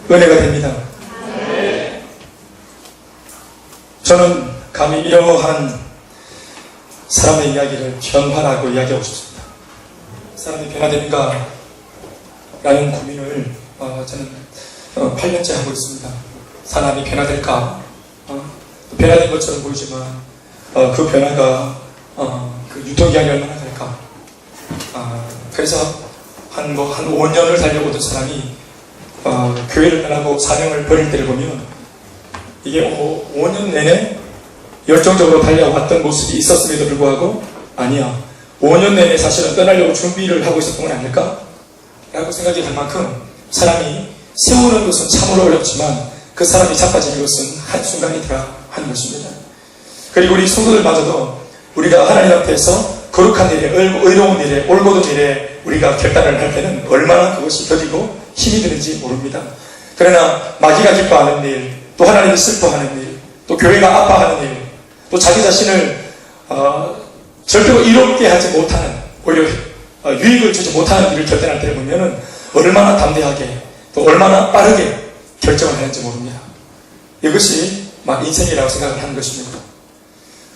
은혜가 됩니다. 저는 감히 이러한 사람의 이야기를 변화라고 이야기하고 싶습니다. 사람이 변화되는가? 라는 고민을 저는 8년째 하고 있습니다. 사람이 변화될까? 변화된 것처럼 보이지만 그 변화가 그 유통기한이 얼마나 될까? 그래서 한 5년을 달려오던 사람이 교회를 떠나고 사명을 버릴 때를 보면 이게 5년 내내 열정적으로 달려왔던 모습이 있었음에도 불구하고 아니야, 5년 내내 사실은 떠나려고 준비를 하고 있었던 건 아닐까? 라고 생각이 할 만큼 사람이 세우는 것은 참으로 어렵지만 그 사람이 자빠지는 것은 한순간이더라 하는 것입니다. 그리고 우리 성도들마저도 우리가 하나님 앞에서 거룩한 일에, 의로운 일에, 올곧은 일에 우리가 결단을 할 때는 얼마나 그것이 더디고 힘이 드는지 모릅니다. 그러나 마귀가 기뻐하는 일, 또 하나님이 슬퍼하는 일, 또 교회가 아파하는 일, 또 자기 자신을 절대로 이롭게 하지 못하는, 오히려 유익을 주지 못하는 일을 결단할 때를 보면은 얼마나 담대하게 또 얼마나 빠르게 결정을 하는지 모릅니다. 이것이 인생이라고 생각을 하는 것입니다.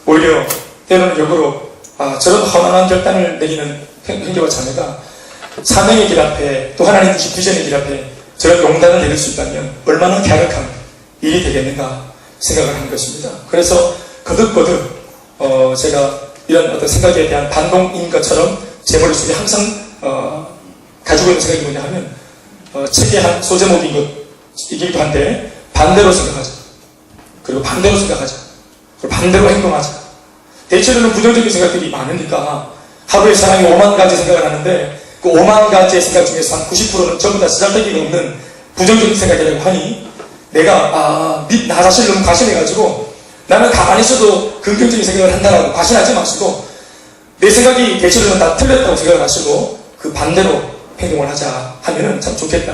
오히려 때로는 역으로 저런 허망한 결단을 내리는 형제와 자매가 사명의 길 앞에 또 하나님 주신 비전의 길 앞에 저런 용단을 내릴 수 있다면 얼마나 갸륵한 일이 되겠는가 생각을 하는 것입니다. 그래서 거듭거듭 제가 이런 어떤 생각에 대한 반동인 것처럼 제 머릿속에 항상 가지고 있는 생각이 뭐냐 하면 책의 한 소제목인 것이기도 한데 반대로 생각하자. 그리고 반대로 생각하자. 그리고 반대로 행동하자. 대체로는 부정적인 생각들이 많으니까 하루에 사람이 5만 가지 생각을 하는데 그 5만 가지의 생각 중에서 한 90%는 전부 다 쓰잘데기가 없는 부정적인 생각이라고 하니 내가 나 자신을 너무 과신해가지고 나는 가만히 있어도 긍정적인 생각을 한다라고 과신하지 마시고 내 생각이 대체로는 다 틀렸다고 생각을 하시고 그 반대로 행동을 하자 하면은 참 좋겠다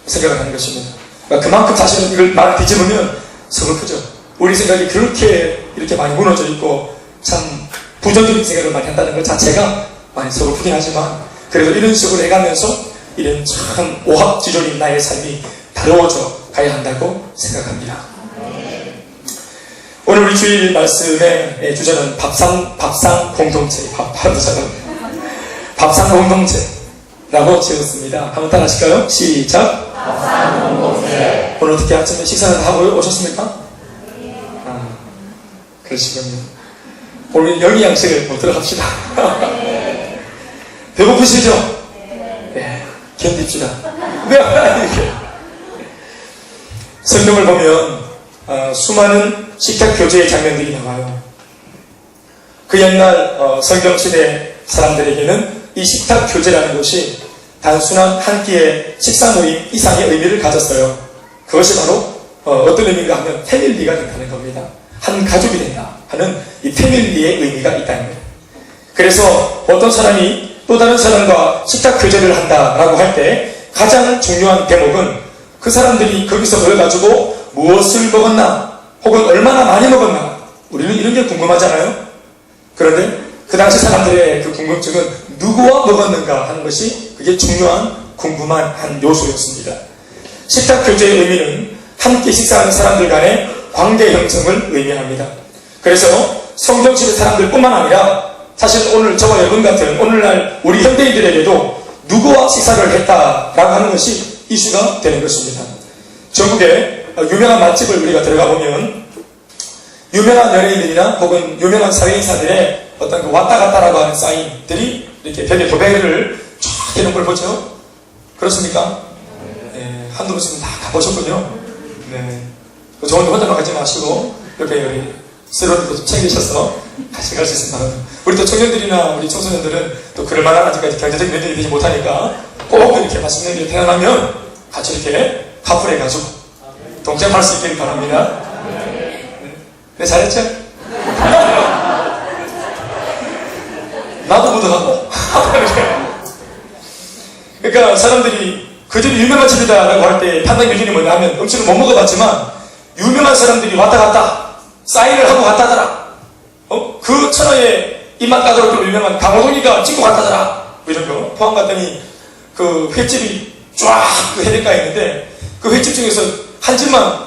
생각을 하는 것입니다. 그러니까 그만큼 사실은 이걸 말을 뒤집으면 서글프죠. 우리 생각이 그렇게 이렇게 많이 무너져 있고 참 부정적인 생각을 많이 한다는 것 자체가 많이 서글프긴 하지만 그래도 이런 식으로 해가면서 이런 참 오합지졸인 나의 삶이 다루어져 가야 한다고 생각합니다. 오늘 우리 주일 말씀의 주제는 밥상 공동체, 밥상 공동체라고 지었습니다. 한번 따라 하실까요? 시작! 밥상 공동체. 오늘 어떻게 아침에 식사를 다 하고 오셨습니까? 그러시군요. 오늘 영양식을 먹도록 합시다. 배고프시죠? 네. 견딥시다. 이렇게. 성경을 보면 수많은 식탁 교제의 장면들이 나와요. 그 옛날 성경시대 사람들에게는 이 식탁 교제라는 것이 단순한 한 끼의 식사 모임 이상의 의미를 가졌어요. 그것이 바로 어떤 의미인가 하면 패밀리가 된다는 겁니다. 한 가족이 된다 하는 이 패밀리의 의미가 있다는 거예요. 그래서 어떤 사람이 또 다른 사람과 식탁 교제를 한다라고 할 때 가장 중요한 대목은 그 사람들이 거기서 모여가지고 무엇을 먹었나 혹은 얼마나 많이 먹었나 우리는 이런 게 궁금하잖아요. 그런데 그 당시 사람들의 그 궁금증은 누구와 먹었는가 하는 것이 그게 중요한 궁금한 한 요소였습니다. 식탁 교제의 의미는 함께 식사하는 사람들 간의 관계 형성을 의미합니다. 그래서 성경시대 사람들뿐만 아니라 사실 오늘 저와 여러분 같은 오늘날 우리 현대인들에게도 누구와 식사를 했다라고 하는 것이 이슈가 되는 것입니다. 전국에 유명한 맛집을 우리가 들어가 보면 유명한 연예인들이나 혹은 유명한 사회인사들의 어떤 그 왔다 갔다라고 하는 사인들이 이렇게 벽에 도배를 쫙 해놓은 걸 보죠? 그렇습니까? 네, 한두 번씩은 다 가보셨군요. 네. 저 혼자만 가지 마시고 옆에 우리 스스로도 좀 챙기셔서 같이 갈 수 있으면 바랍니다. 우리 또 청년들이나 우리 청소년들은 또 그럴만한 아직까지 경제적인 면들이 되지 못하니까 꼭 이렇게 맛있는 일이 태어나면 같이 이렇게 카풀해가지고 동참할 수 있기를 바랍니다. 네, 잘했죠? 나도 묻어가고 그러니까 사람들이 그들이 유명한 집이다라고 할 때 판단 기준이 뭐냐 하면 음식을 못 먹어봤지만 유명한 사람들이 왔다 갔다 사인을 하고 갔다더라. 그 천하의 입맛 까다롭게 유명한 강호동이가 찍고 갔다더라. 이런 거 포항 갔더니 그 횟집이 쫙 그 해변가에 있는데 그 그 횟집 중에서 한 집만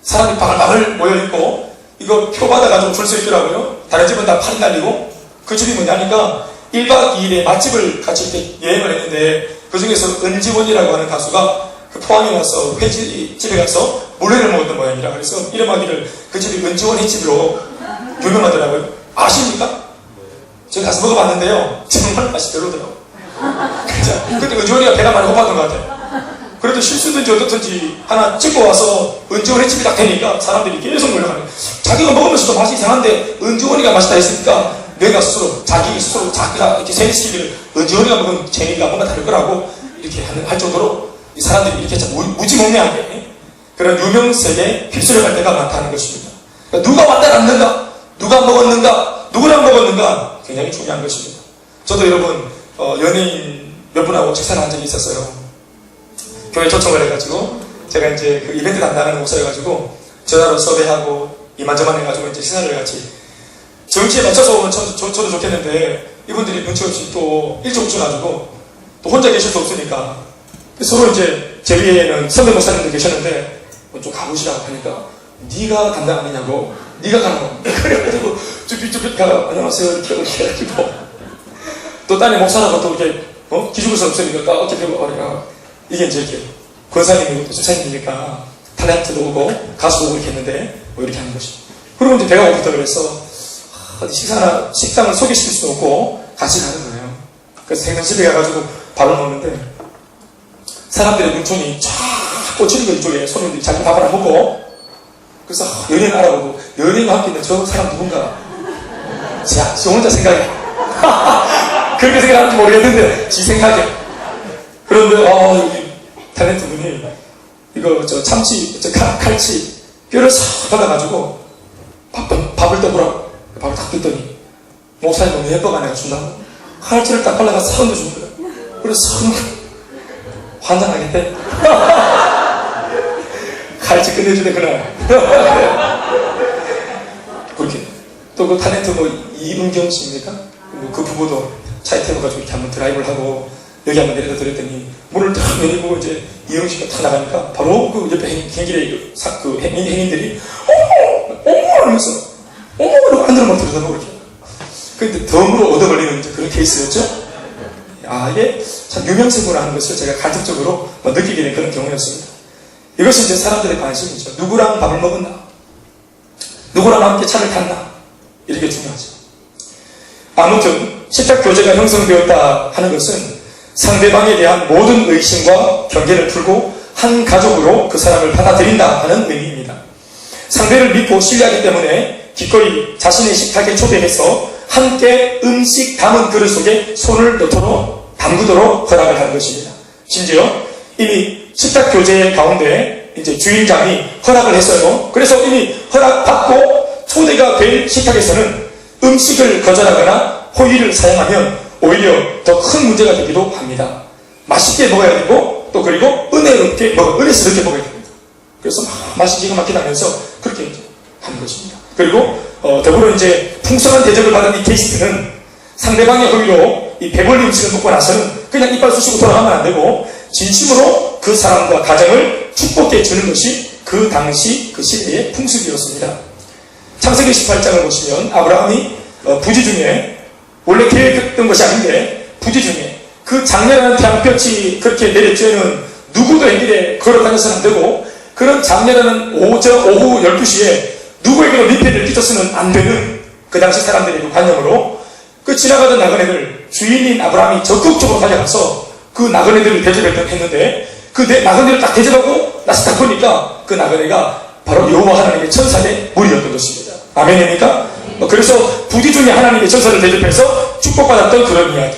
사람이 바글바글 모여있고 이거 표 받아가지고 줄 서 있더라고요. 다른 집은 다 팔이 날리고. 그 집이 뭐냐니까 1박 2일에 맛집을 같이 이렇게 여행을 했는데 그 중에서 은지원이라고 하는 가수가 그 포항에 와서 회집에 가서 물회를 먹었던 모양이라 그래서 이름하기를 그 집이 은지원 횟집으로 유명하더라고요. 아십니까? 제가 가서 먹어봤는데요. 정말 맛이 별로더라고요. 그때 은지원이가 배가 많이 고팠던 것 같아요. 그래도 실수든지 어떻든지 하나 찍고 와서 은지원 횟집이 딱 되니까 사람들이 계속 몰려가요. 자기가 먹으면서도 맛이 이상한데 은지원이가 맛있다 했으니까 내가 스스로 자기가 이렇게 세뇌시키기를 은지원이가 먹은 재미가 뭔가 다를 거라고 이렇게 할 정도로 이 사람들이 이렇게 무지몽매하게 그런 유명세에 휩쓸려 갈 때가 많다는 것입니다. 그러니까 누가 왔다 갔는가, 누가 먹었는가, 누구랑 먹었는가 굉장히 중요한 것입니다. 저도 여러분 연예인 몇 분하고 식사를 한 적이 있었어요. 교회 초청을 해가지고 제가 이제 그 이벤트 담당하는 목사여가지고 전화로 섭외하고 이만저만 해가지고 이제 식사를 같이 정치에 맞춰서 오면 저도 좋겠는데 이분들이 눈치 없이 또 일찍 오셔가지고 또 혼자 계실 수 없으니까 서로 이제 제 위에는 선배 목사님도 계셨는데 좀 가보시라고 하니까 네가 담당 아니냐고 네가 가라고 그래가지고 쭈삣쭈삣 가가 안녕하세요 이렇게 해가지고 또 딴에 목사라고 또 이렇게 기죽을 수 없으니까 어깨 들고 어리가 이게 이제 이렇게 권사님이고 또 집사님이니까 탤런트도 오고 가수도 오고 이렇게 했는데 뭐 이렇게 하는 것이. 그리고 이제 배가 고프다 그래서 식당을 소개시킬 수도 없고 같이 가는 거예요. 그래서 생전 집에 가가지고 밥을 먹는데 사람들의 눈총이 쫙 꽂히는 거 이쪽에 손님들이 자기 밥을 안 먹고 그래서 연예인 알아보고 연예인과 함께 있는 저 사람 누군가 지 혼자 생각해 그렇게 생각하는지 모르겠는데 지 생각해. 그런데 이 탤런트 분이 이거 저 참치 칼치 뼈를 싹 받아가지고 밥을 떠보라고 밥을 딱 뜯더니 목사님 너무 예뻐가 내가 준다고 칼치를 딱 발라가 싹 얹어주는 거야. 그래서 싹 환장하겠대. 칼치 끝내주네 그날. 그렇게 또 그 탤런트 뭐 이은경 씨입니까? 그 부부도 차에 태워가지고 이렇게 한번 드라이브를 하고 여기 한번 내려다 드렸더니 문을 딱 내리고 이제 이은경 씨가 탁 나가니까 바로 그 옆에 행길에 그 행인들이 어머 하면서 이러고 안 들어만 들여다보고 이렇게. 근데 덤으로 얻어걸리는 이제 그런 케이스였죠. 이게 참 유명세구나 하는 것을 제가 간접적으로 느끼게 된 그런 경우였습니다. 이것이 이제 사람들의 관심이죠. 누구랑 밥을 먹었나? 누구랑 함께 차를 탔나? 이렇게 중요하죠. 아무튼 식탁교제가 형성되었다 하는 것은 상대방에 대한 모든 의심과 경계를 풀고 한 가족으로 그 사람을 받아들인다 하는 의미입니다. 상대를 믿고 신뢰하기 때문에 기꺼이 자신의 식탁에 초대해서 함께 음식 담은 그릇 속에 손을 넣도록 담그도록 허락을 하는 것입니다. 심지어 이미 식탁 교제 가운데 이제 주인장이 허락을 했어요. 그래서 이미 허락받고 초대가 된 식탁에서는 음식을 거절하거나 호의를 사용하면 오히려 더 큰 문제가 되기도 합니다. 맛있게 먹어야 되고 또 그리고 은혜스럽게 먹어야 됩니다. 그래서 맛이 기가 막히게 하면서 그렇게 이제 하는 것입니다. 그리고 더불어 이제 풍성한 대접을 받은 이 게스트는 상대방의 호의로 이 배불리 음식을 먹고 나서는 그냥 이빨 쑤시고 돌아가면 안 되고 진심으로 그 사람과 가정을 축복해 주는 것이 그 당시 그 시대의 풍습이었습니다. 창세기 18장을 보시면 아브라함이 부지 중에 원래 계획했던 것이 아닌데 부지 중에 그 장렬한 태양볕이 그렇게 내려쬐는 누구도 행길에 걸어다녀서는 안 되고 그런 장렬한 오후 12시에 누구에게도 민폐를 끼쳐서는 안 되는 그 당시 사람들의 그 관념으로 그 지나가던 나그네들 주인인 아브라함이 적극적으로 달려가서 그 나그네들을 대접했는데 그 나그네를 딱 대접하고 나서 딱 보니까 그 나그네가 바로 여호와 하나님의 천사의 무리였던 것입니다. 아멘입니까? 그래서 부디 중에 하나님의 천사를 대접해서 축복받았던 그런 이야기.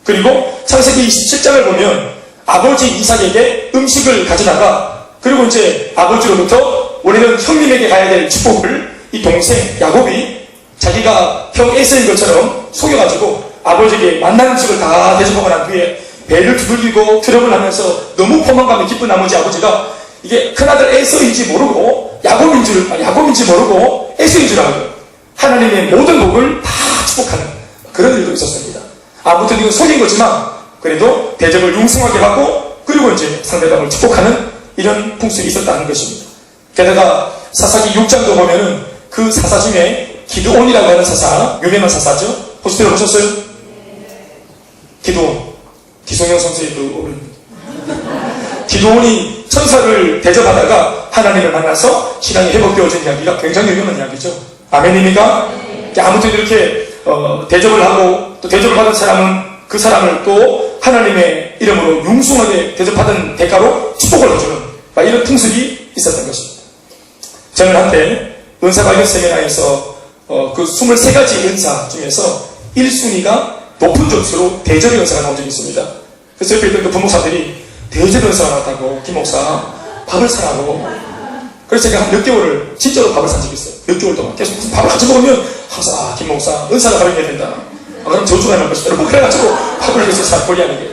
그리고 창세기 27장을 보면 아버지 이삭에게 음식을 가져다가 그리고 이제 아버지로부터 우리는 형님에게 가야 될 축복을 이 동생 야곱이 자기가 형 에서인 것처럼 속여가지고 아버지에게 만난 음식을 다 대접하고 난 뒤에 배를 두들기고 트럭을 하면서 너무 포만감에 기쁜 나머지 아버지가 이게 큰아들 에서인지 모르고 야곱인지 모르고 에서인 줄 알고 하나님의 모든 복을 다 축복하는 그런 일도 있었습니다. 아무튼 이건 속인 거지만 그래도 대접을 융숭하게 받고 그리고 이제 상대방을 축복하는 이런 풍습이 있었다는 것입니다. 게다가 사사기 6장도 보면은 그 사사 중에 기드온이라고 하는 사사, 유명한 사사죠. 혹시 들어보셨어요? 기드온. 기성용 선생의 그 어른. 기드온이 천사를 대접하다가 하나님을 만나서 신앙이 회복되어진 이야기가 굉장히 유명한 이야기죠. 아멘입니까? 아무튼 이렇게 대접을 하고 또 대접을 받은 사람은 그 사람을 또 하나님의 이름으로 융숭하게 대접받은 대가로 축복을 해주는 이런 풍습이 있었던 것입니다. 저는 한때 은사발견 세미나에서 그 23가지 은사 중에서 1순위가 높은 점수로 대접의 은사가 나온 적이 있습니다. 그래서 옆에 있던 그 부목사들이 대접의 은사가 나왔다고 김 목사 밥을 사라고. 그래서 제가 한 몇 개월을 진짜로 밥을 산 적이 있어요. 몇 개월 동안 계속 무슨 밥을 같이 먹으면 항상 김 목사 은사가 발견해야 된다. 그럼 저주가 날 것이다. 그래가지고 밥을 계속 사 보리하는 게.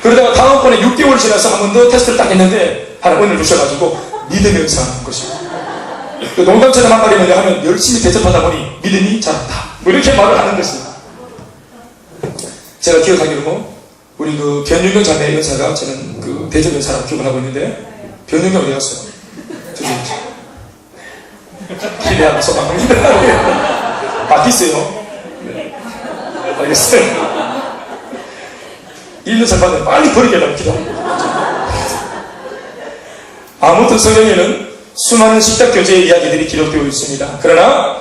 그러다가 다음번에 6개월 지나서 한 번 더 테스트를 딱 했는데 하나님 은혜를 주셔가지고 믿음의 은사가 나온 것입니다. 농담처럼 한 말이 뭐냐 하면 열심히 대접하다 보니 믿음이 자랐다. 뭐 이렇게 말을 하는 것입니다. 제가 기억하기로 우리 그 변윤경 자매의 은사가 저는 그 대접 은사라고 기억을 하고 있는데 변윤경 어디 갔어요? 저기 기대하고 소망합니다. 바뀌었어요. 네. 알겠어요. 1년 전반에 빨리 버리게 해달라고 기도합니다. 아무튼 성경에는 수많은 십자교제의 이야기들이 기록되어 있습니다. 그러나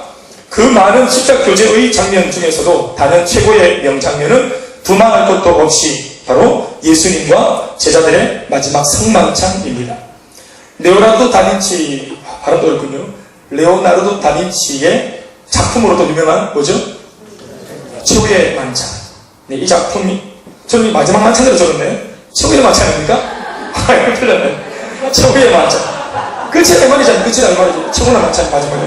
그 많은 십자교제의 장면 중에서도 다른 최고의 명장면은 두말할 것도 없이 바로 예수님과 제자들의 마지막 성만찬입니다. 레오나르도 다빈치, 발음도 어렵군요. 레오나르도 다빈치의 작품으로도 유명한 뭐죠? 최후의 만찬. 네, 이 작품이 저는 마지막 만찬으로 적었네. 최후의 만찬입니까? 아, 틀렸네. 최후의 만찬. 끝이 내 말이잖아요. 끝이 내 말이죠. 최후의 만찬 마지막에.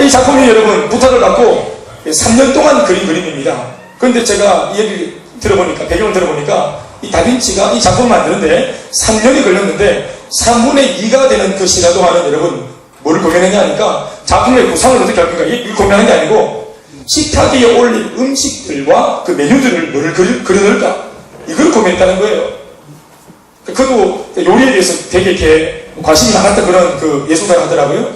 이 작품이 여러분 부탁을 받고 3년 동안 그린 그림입니다. 그런데 제가 이 얘기를 들어보니까, 배경을 들어보니까 이 다빈치가 이 작품을 만드는데 3년이 걸렸는데 3분의 2가 되는 그 시간 동안은 여러분 뭐를 고민했냐 하니까 작품의 구상을 어떻게 할 건가 이걸 고민하는 게 아니고 식탁 위에 올릴 음식들과 그 메뉴들을 뭐를 그려놓을까 이걸 고민했다는 거예요. 그도 요리에 대해서 되게 이렇게 관심이 많았던 그런 그 예술가가 하더라고요.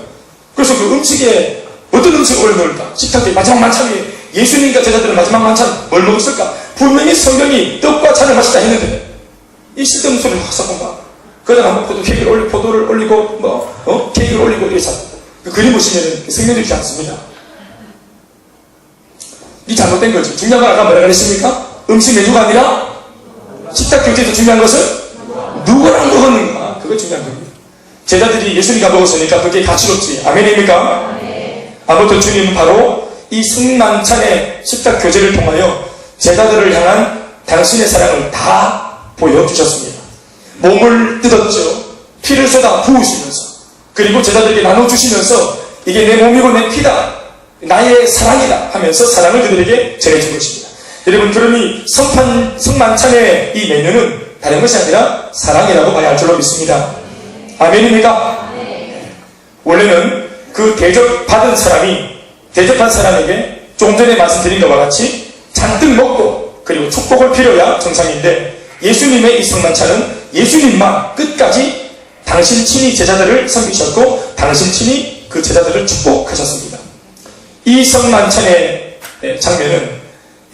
그래서 그 음식에 어떤 음식을 올려놓을까? 식탁 위에 마지막 만찬 위에 예수님과 제자들은 마지막 만찬 뭘 먹었을까? 분명히 성경이 떡과 잔을 마시자 했는데 이 쓸데없는 소리를 확 섞은가? 그러다가 먹고도 케이크를 올리고 포도를 올리고 케이크를 올리고 이래서 그 그림 보시면 생명되지 않습니다. 이 잘못된 거죠. 중요한 건 아까 뭐라 그랬습니까? 음식 메뉴가 아니라 식탁 교제에서 중요한 것은 누구랑 먹었는가? 그거 중요한 겁니다. 제자들이 예수님과 먹었으니까 그게 가치롭지. 아멘입니까? 아무튼 주님은 바로 이 성만찬의 식탁 교제를 통하여 제자들을 향한 당신의 사랑을 다 보여주셨습니다. 몸을 뜯었죠. 피를 쏟아 부으시면서 그리고 제자들에게 나눠주시면서 이게 내 몸이고 내 피다. 나의 사랑이다 하면서 사랑을 그들에게 전해준 것입니다. 여러분 그러니 성만찬의 이 메뉴는 다른 것이 아니라 사랑이라고 봐야 할 줄로 믿습니다. 아멘입니까? 원래는 그 대접받은 사람이 대접한 사람에게 조금 전에 말씀드린 것과 같이 잔뜩 먹고 그리고 축복을 빌어야 정상인데 예수님의 이 성만찬은 예수님만 끝까지 당신 친히 제자들을 섬기셨고 당신 친히 그 제자들을 축복하셨습니다. 이 성만찬의 장면은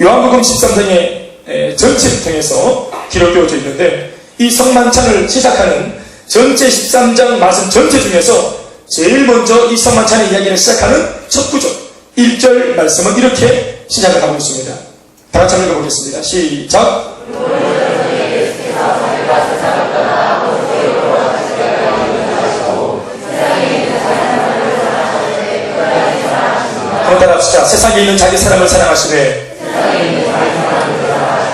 요한복음 13장의 전체를 통해서 기록되어져 있는데 이 성만찬을 시작하는 전체 13장 말씀 전체 중에서 제일 먼저 이 성만찬의 이야기를 시작하는 첫 구절 1절 말씀은 이렇게 시작을 하고 있습니다. 다 같이 한번 읽어보겠습니다. 시작. 한번 따라합시다. 세상에 있는 자기 사람을 사랑하시되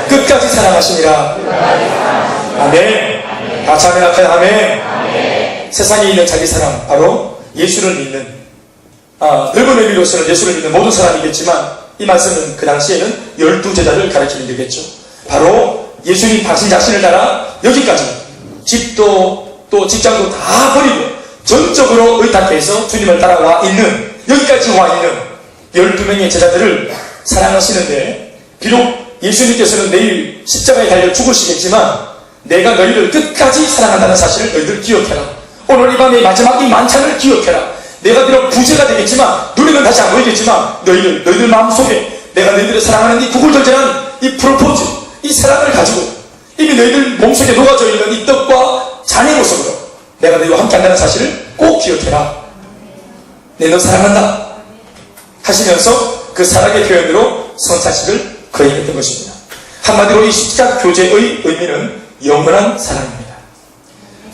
끝까지 사랑하시니라. 아멘. 같이 하면 할까요? 아멘. 세상에 있는 자기 사람 바로 예수를 믿는 넓은 의미로서는 예수를 믿는 모든 사람이겠지만 이 말씀은 그 당시에는 12제자를 가르치는 얘기겠죠. 바로 예수님 당신 자신을 따라 여기까지 집도 또 직장도 다 버리고 전적으로 의탁해서 주님을 따라와 있는 여기까지 와 있는 12명의 제자들을 사랑하시는데 비록 예수님께서는 내일 십자가에 달려 죽으시겠지만 내가 너희를 끝까지 사랑한다는 사실을 너희들 기억해라. 오늘 이 밤의 마지막 이 만찬을 기억해라. 내가 비록 부재가 되겠지만, 눈에는 다시 안 보이겠지만, 너희들 마음속에 내가 너희들을 사랑하는 이 구굴절절한 이 프로포즈, 이 사랑을 가지고 이미 너희들 몸속에 녹아져 있는 이 떡과 잔의 모습으로 내가 너희와 함께 한다는 사실을 꼭 기억해라. 내 너 사랑한다 하시면서 그 사랑의 표현으로 성찬식을 거행했던 것입니다. 한마디로 이 십자가 교제의 의미는 영원한 사랑입니다.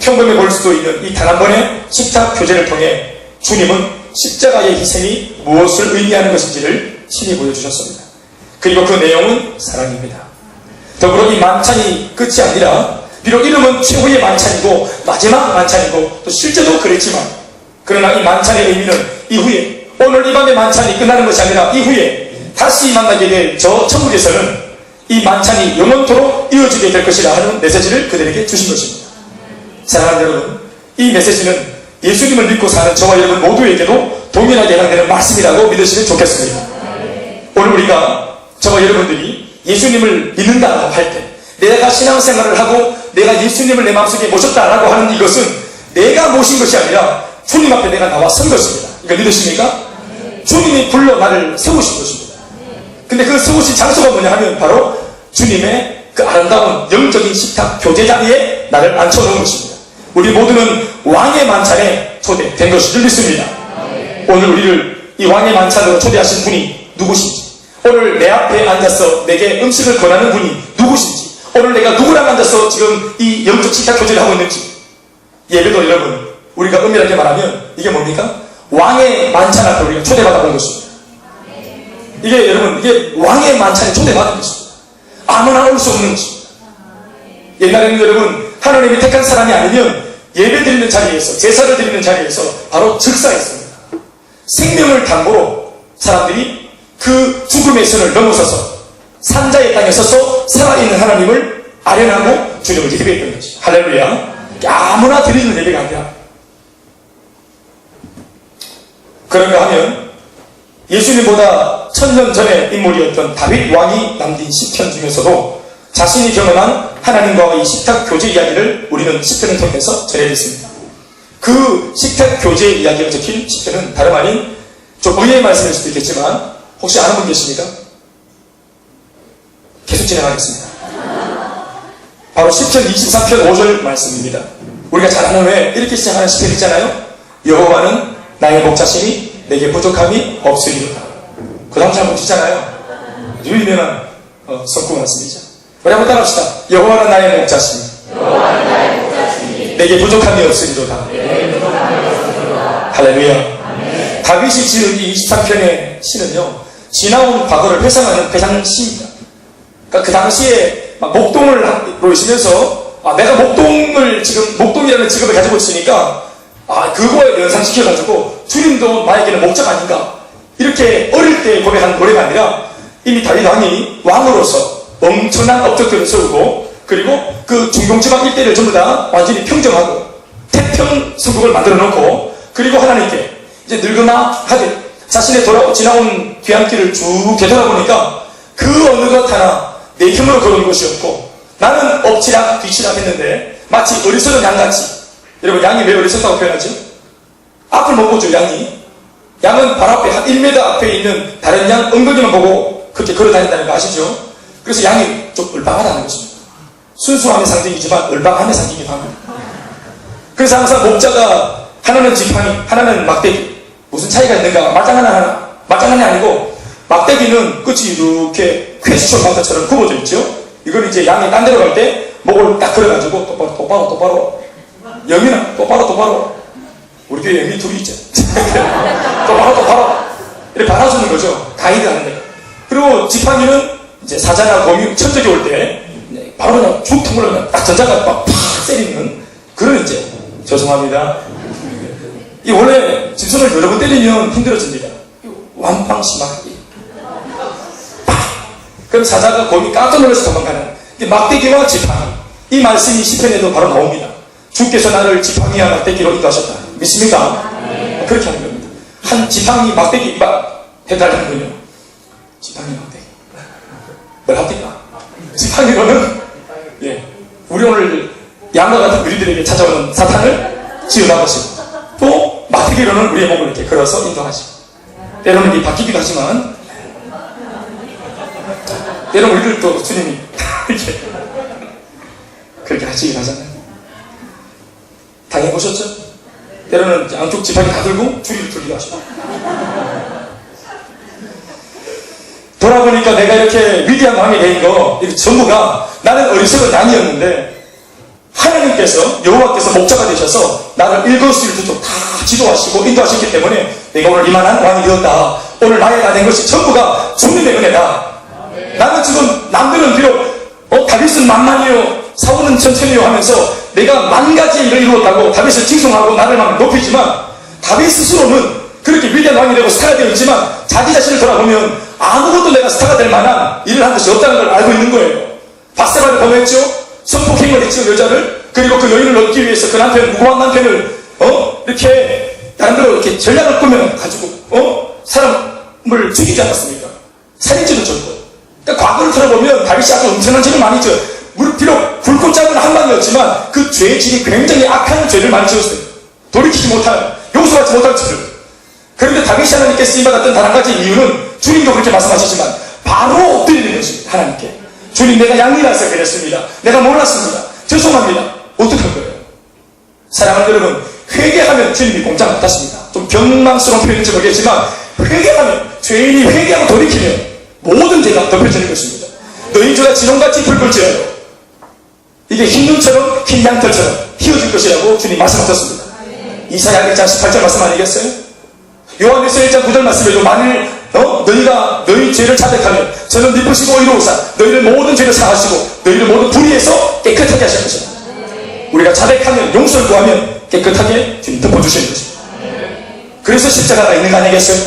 평범해 보일 수도 있는 이 단 한 번의 십자가 교제를 통해 주님은 십자가의 희생이 무엇을 의미하는 것인지를 친히 보여주셨습니다. 그리고 그 내용은 사랑입니다. 더불어 이 만찬이 끝이 아니라 비록 이름은 최후의 만찬이고 마지막 만찬이고 또 실제도 그랬지만, 그러나 이 만찬의 의미는 이후에, 오늘 이 밤의 만찬이 끝나는 것이 아니라 이후에 다시 만나게 될 저 천국에서는 이 만찬이 영원토록 이어지게 될 것이라 하는 메시지를 그들에게 주신 것입니다. 사랑하는 여러분, 이 메시지는 예수님을 믿고 사는 저와 여러분 모두에게도 동일하게 해당되는 말씀이라고 믿으시면 좋겠습니다. 오늘 우리가, 저와 여러분들이 예수님을 믿는다고 할 때, 내가 신앙생활을 하고 내가 예수님을 내 마음속에 모셨다라고 하는 이것은 내가 모신 것이 아니라 주님 앞에 내가 나와 선 것입니다. 이거 믿으십니까? 주님이 불러 나를 세우신 것입니다. 근데 그 세우신 장소가 뭐냐 하면 바로 주님의 그 아름다운 영적인 식탁 교제 자리에 나를 앉혀놓은 것입니다. 우리 모두는 왕의 만찬에 초대된 것을 믿습니다. 오늘 우리를 이 왕의 만찬으로 초대하신 분이 누구신지, 오늘 내 앞에 앉아서 내게 음식을 권하는 분이 누구신지, 오늘 내가 누구랑 앉아서 지금 이 영적 식탁 교제를 하고 있는지, 예배도 여러분, 우리가 은밀하게 말하면 이게 뭡니까? 왕의 만찬 앞에 우리가 초대받아본 것입니다. 이게 여러분, 이게 왕의 만찬에 초대받은 것입니다. 아무나 올 수 없는 것입니다. 옛날에는 여러분, 하나님이 택한 사람이 아니면 예배 드리는 자리에서, 제사를 드리는 자리에서 바로 즉사했습니다. 생명을 담보로 사람들이 그 죽음의 선을 넘어서서 산자의 땅에 서서 살아있는 하나님을 아련하고 주님을 예배했던 것이죠. 할렐루야. 아무나 드리는 예배가 아니라, 그런가 하면 예수님보다 1000년 전의 인물이었던 다윗 왕이 남긴 시편 중에서도 자신이 경험한 하나님과의 이 식탁 교제 이야기를 우리는 시편을 통해서 전해드렸습니다. 그 식탁 교제 이야기가 적힌 시편은 다름 아닌, 좀 의외의 말씀일 수도 있겠지만 혹시 아는 분 계십니까? 계속 진행하겠습니다. 바로 시편 23편 5절 말씀입니다. 우리가 잘 아는 왜 이렇게 시작하는 시편 있잖아요. 여호와는 나의 목자시니 내게 부족함이 없으리로다. 그 다음 잘 보시잖아요. 유명한 성구 말씀이죠. 우리 한번 따라합시다. 여호와는 나의 목자시니 내게 부족함이 없으리로다. 할렐루야. 다윗이 지은 이 23편의 시는요, 지나온 과거를 회상하는 회상시입니다. 그러니까 그 당시에 목동으로 있으면서, 내가 목동이라는 직업을 가지고 있으니까, 그거에 연상시켜가지고, 주님도 나에게는 목자가 아닌가. 이렇게 어릴 때 고백한 노래가 아니라, 이미 다윗 왕이 왕으로서 엄청난 업적들을 세우고, 그리고 그 중동지방 일대를 전부 다 완전히 평정하고, 태평 성국을 만들어 놓고, 그리고 하나님께 이제 늙으나 하되, 자신의 지나온 귀환길을 쭉 되돌아보니까, 그 어느 것 하나 내 힘으로 걸어온 것이 없고, 나는 엎치락 뒤치락 했는데 마치 어리석은 양같이. 여러분, 양이 왜 어리석다고 표현하죠? 앞을 못 보죠. 양은 발 앞에 한 1m 앞에 있는 다른 양 엉덩이만 보고 그렇게 걸어 다닌다는 거 아시죠? 그래서 양이 좀 얼빵하다는 것입니다. 순수함의 상징이지만 얼빵함의 상징이기도 합니다. 그래서 항상 목자가 하나는 지팡이, 하나는 막대기. 무슨 차이가 있는가? 말장난이 아니고, 막대기는 끝이 이렇게 퀘스천 마우터처럼 굽어져 있죠? 이걸 이제 양이 딴 데로 갈 때 목을 딱 걸어가지고 똑바로 영민아 똑바로 우리 교회 영민이 둘이 있죠. 똑바로 이렇게 받아주는 거죠. 가이드 하는 데. 그리고 지팡이는 이제 사자나 곰이 천적이 올 때 바로 그냥 쭉 통으로 딱 전자가 팍 때리는 그런, 이제 죄송합니다. 이 원래 짐승을 여러 번 때리면 힘들어집니다. 완빵 심하게. 그럼 사자가 곰이 깜짝 놀라서 도망가는 막대기와 지팡이, 이 말씀이 시편에도 바로 나옵니다. 주께서 나를 지팡이와 막대기로 인도하셨다. 믿습니까? 그렇게 하는 겁니다. 한 지팡이 막대기 해달라는 거예요. 지팡이 막대기 뭘 합니까? 지팡이로는 우리 오늘 양과 같은 우리들에게 찾아오는 사탄을 지어나가시고, 또 마태기로는 우리의 목을 이렇게 걸어서 인도하시고, 때로는 이게 바뀌기도 하지만, 때로는 우리들 또 주님이 이렇게 그렇게 하시긴 하잖아요. 당해보셨죠? 때로는 양쪽 지팡이 다 들고 줄이를 들기도 하시고. 돌아보니까 내가 이렇게 위대한 왕이 된 거, 이게 전부가 나는 어리석은 양이었는데 하나님께서, 여호와께서 목자가 되셔서 나를 일거수일투족 다 지도하시고 인도하셨기 때문에 내가 오늘 이만한 왕이 되었다. 오늘 나이가 된 것이 전부가 주님의 은혜다. 나는 지금 남들은 비록 다윗은 만만이요 사울은 천천히요 하면서 내가 만 가지의 일을 이루었다고 다윗을 칭송하고 나를 막 높이지만, 다윗 스스로는 그렇게 위대한 왕이 되고 스타가 되어 있지만 자기 자신을 돌아보면 아무것도 내가 스타가 될 만한 일을 한 것이 없다는 걸 알고 있는 거예요. 바세바를 범했죠. 성폭행을 했죠, 여자를. 그리고 그 여인을 얻기 위해서 그 남편, 무고한 남편을 이렇게 나름대로 이렇게 전략을 꾸며가지고 사람을 죽이지 않았습니까? 살인죄도 졌고. 그러니까 과거를 들어보면 다윗이 아주 엄청난 죄를 많이 졌어요. 비록 굵고 짧은 한 방이었지만 그 죄질이 굉장히 악한 죄를 많이 지었어요. 돌이키지 못할, 용서하지 못할 죄를. 그런데 다윗이 하나님께 쓰임받았던 단 한 가지 이유는 주님도 그렇게 말씀하셨지만 바로 엎드리는 것입니다. 하나님께. 주님, 내가 양이라서 그랬습니다. 내가 몰랐습니다. 죄송합니다. 어떻게 할 거예요? 사랑하는 여러분, 회개하면 주님이 공짜 못하십니다. 좀 경망스러운 표현인지 모르겠지만 회개하면, 죄인이 회개하고 돌이키면 모든 죄가 덮여지는 것입니다. 너희 죄가 지렁같이 붉을지어도 이게 흰 눈처럼 흰 양털처럼 휘어질 것이라고 주님 말씀하셨습니다. 이사야 1장 18절 말씀 아니겠어요? 요한일서 1장 9절 말씀에도 만일 너희가 너희 죄를 자백하면 저는 미쁘시고 의로우사 너희를 모든 죄를 사하시고 너희를 모든 불의에서 깨끗하게 하실 것이다. 우리가 자백하면, 용서를 구하면 깨끗하게 주님 덮어주시는 것입니다. 그래서 십자가가 있는 거 아니겠어요?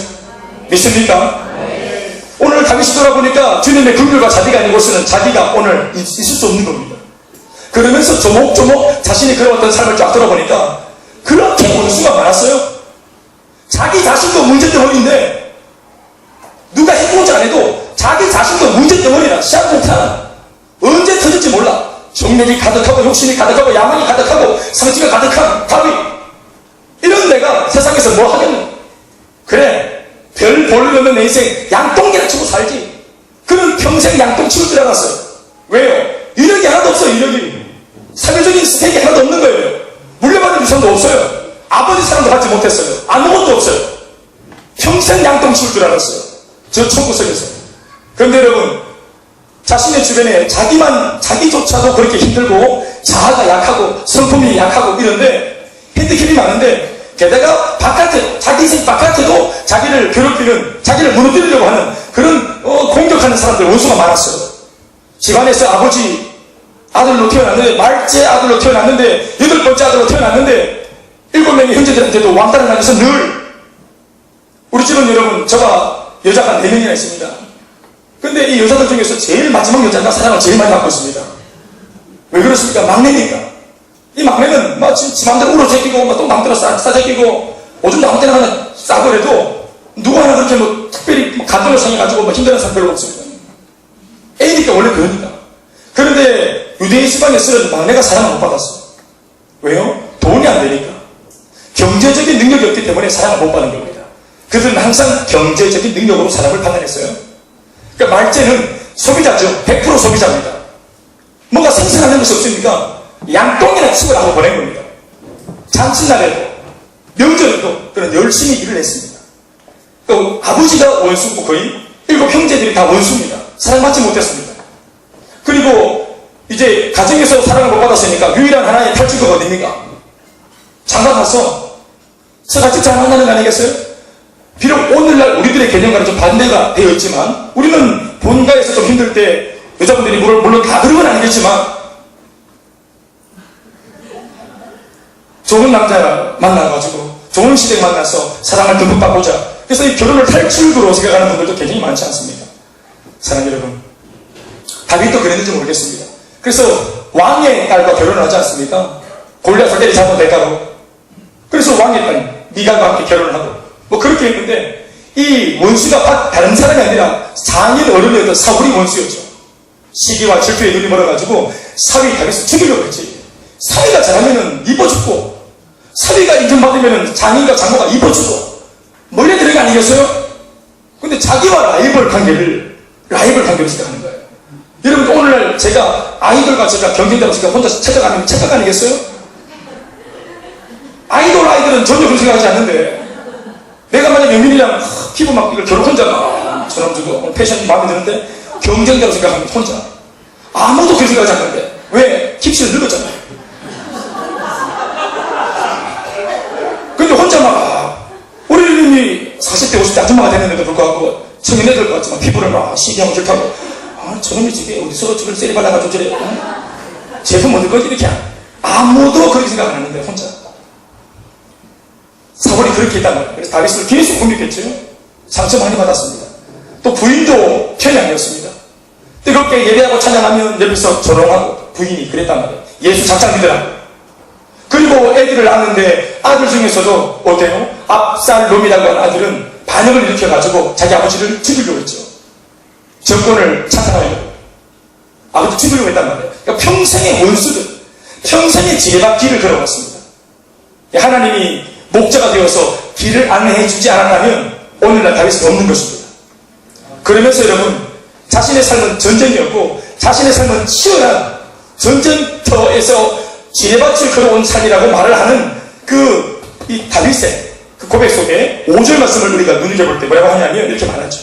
믿습니까? 오늘 다윗이 돌아보니까 주님의 긍휼과 자비가 있는 곳에는 자기가 오늘 있을 수 없는 겁니다. 그러면서 조목조목 자신이 걸어왔던 삶을 쫙 돌아보니까 그렇게 원수가 많았어요. 자기 자신도 문제덩어리인데 누가 해보지 않아도 자기 자신도 문제덩어리라. 시작부터 언제 터질지 몰라. 정력이 가득하고 욕심이 가득하고 야망이 가득하고 상처가 가득한 다윗, 이런 내가 세상에서 뭐 하겠노? 그래, 별 볼일 없는 내 인생 양똥이나 치고 살지. 그는 평생 양똥 치울 줄 알았어요. 왜요? 이력이 하나도 없어요. 이력이 사회적인 스펙이 하나도 없는 거예요. 물려받은 유산도 없어요. 아버지 사랑도 받지 못했어요. 아무것도 없어요. 평생 양똥 치울 줄 알았어요. 저 총구석에서. 그런데 여러분, 자신의 주변에 자기조차도 그렇게 힘들고 자아가 약하고 성품이 약하고 이런데 핸디캡이 많은데, 게다가 바깥에, 자기 인생 바깥에도 자기를 괴롭히는, 자기를 무너뜨리려고 하는 그런 공격하는 사람들, 원수가 많았어요. 집안에서 아버지 아들로 태어났는데, 말째 아들로 태어났는데, 8번째 아들로 태어났는데 7명의 형제들한테도 왕따를 하면서 늘, 우리 집은 여러분, 저가 여자가 4명이나 있습니다. 근데 이 여자들 중에서 제일 마지막 여자가 사랑을 제일 많이 받고 있습니다. 왜 그렇습니까? 막내니까. 이 막내는 막 지 맘대로 울어 제끼고 또 맘대로 싸 제끼고 오줌도 아무 때나 하나 싸고 그래도 누구 하나 그렇게 뭐 특별히 감동을 상해가지고 뭐 힘든 사람 별로 없습니다. 애니까 원래 그러니까. 그런데 유대인 시방에서는 막내가 사랑을 못 받았어요. 왜요? 돈이 안 되니까. 경제적인 능력이 없기 때문에 사랑을 못 받는 겁니다. 그들은 항상 경제적인 능력으로 사랑을 판단했어요. 그러니까 말째는 소비자죠. 100% 소비자입니다. 뭔가 생산하는 것이 없으니까 양똥이나 치고 하고 보낸 겁니다. 잔칫날에도 명절에도 그런 열심히 일을 했습니다. 그러니까 아버지가 원수고 거의 7 형제들이 다 원수입니다. 사랑받지 못했습니다. 그리고 이제 가정에서 사랑을 못 받았으니까 유일한 하나의 탈출구가 어딥니까? 장가 가서 서가집 장만하는 거 아니겠어요? 비록 오늘날 우리들의 개념과는 좀 반대가 되어 있지만, 우리는 본가에서 좀 힘들 때 여자분들이 물론 다 그런 건 아니겠지만 좋은 남자 만나가지고 좋은 시댁 만나서 사랑을 듬뿍 받고자, 그래서 이 결혼을 탈출구로 생각하는 분들도 굉장히 많지 않습니까? 사랑하는 여러분, 다윗도 그랬는지 모르겠습니다. 그래서 왕의 딸과 결혼을 하지 않습니까? 골리앗을 때리 잡은 대가로. 그래서 왕의 딸 미갈과 함께 결혼을 하고 뭐 그렇게 했는데, 이 원수가 다른 사람이 아니라 장인 어른이었던 사울이 원수였죠. 시기와 질투에 눈이 멀어가지고 사위 다윗을 죽이려고 했지. 사위가 잘하면은 이뻐 죽고, 사위가 인정받으면은 장인과 장모가 이뻐 주고, 몰래 들은 게 아니겠어요? 근데 자기와 라이벌 관계를 생각하는 거예요. 여러분, 오늘날 제가 아이돌과 제가 경쟁자로 제가 혼자 착각 아니겠어요? 아이들은 전혀 그런 생각하지 않는데, 내가 만약 영민이랑 피부 막 이걸 결혼 혼자 막 저런 주고 패션이 마음에 드는데 경쟁자로 생각합니다. 혼자. 아무도 그렇게 생각하지 않는데. 왜? 깁스를 늙었잖아요. 근데 혼자 막 우리 이름이 40대 50대 아줌마가 됐는데도 불구하고 청년애들 같지만 피부를 막 시기하고 싫다고, 저놈이 집에 어디서 저걸 셀이 발라가지고 저래, 제품 얻을 거 이렇게 아무도 그렇게 생각 안 하는데 혼자. 사울이 그렇게 했단 말이에요. 그래서 다윗을 계속 공격했죠. 상처 많이 받았습니다. 또 부인도 편이 아니었습니다. 뜨겁게 예배하고 찬양하면 옆에서 조롱하고, 부인이 그랬단 말이에요. 예수 작작 믿으라고. 그리고 애들을 낳았는데 아들 중에서도 어때요? 압살롬이라고 하는 아들은 반역을 일으켜가지고 자기 아버지를 죽이려고 했죠. 정권을 찬탈하려고. 아버지 죽이려고 했단 말이에요. 그러니까 평생의 원수들, 평생의 지뢰밭길을 걸어왔습니다. 하나님이 목자가 되어서 길을 안내해주지 않았다면 오늘날 다윗은 없는 것입니다. 그러면서 여러분, 자신의 삶은 전쟁이었고 자신의 삶은 치열한 전쟁터에서 지뢰밭을 걸어온 삶이라고 말을 하는 이 다윗의 그 고백 속에 5절 말씀을 우리가 눈여겨볼 때 뭐라고 하냐면 이렇게 말하죠.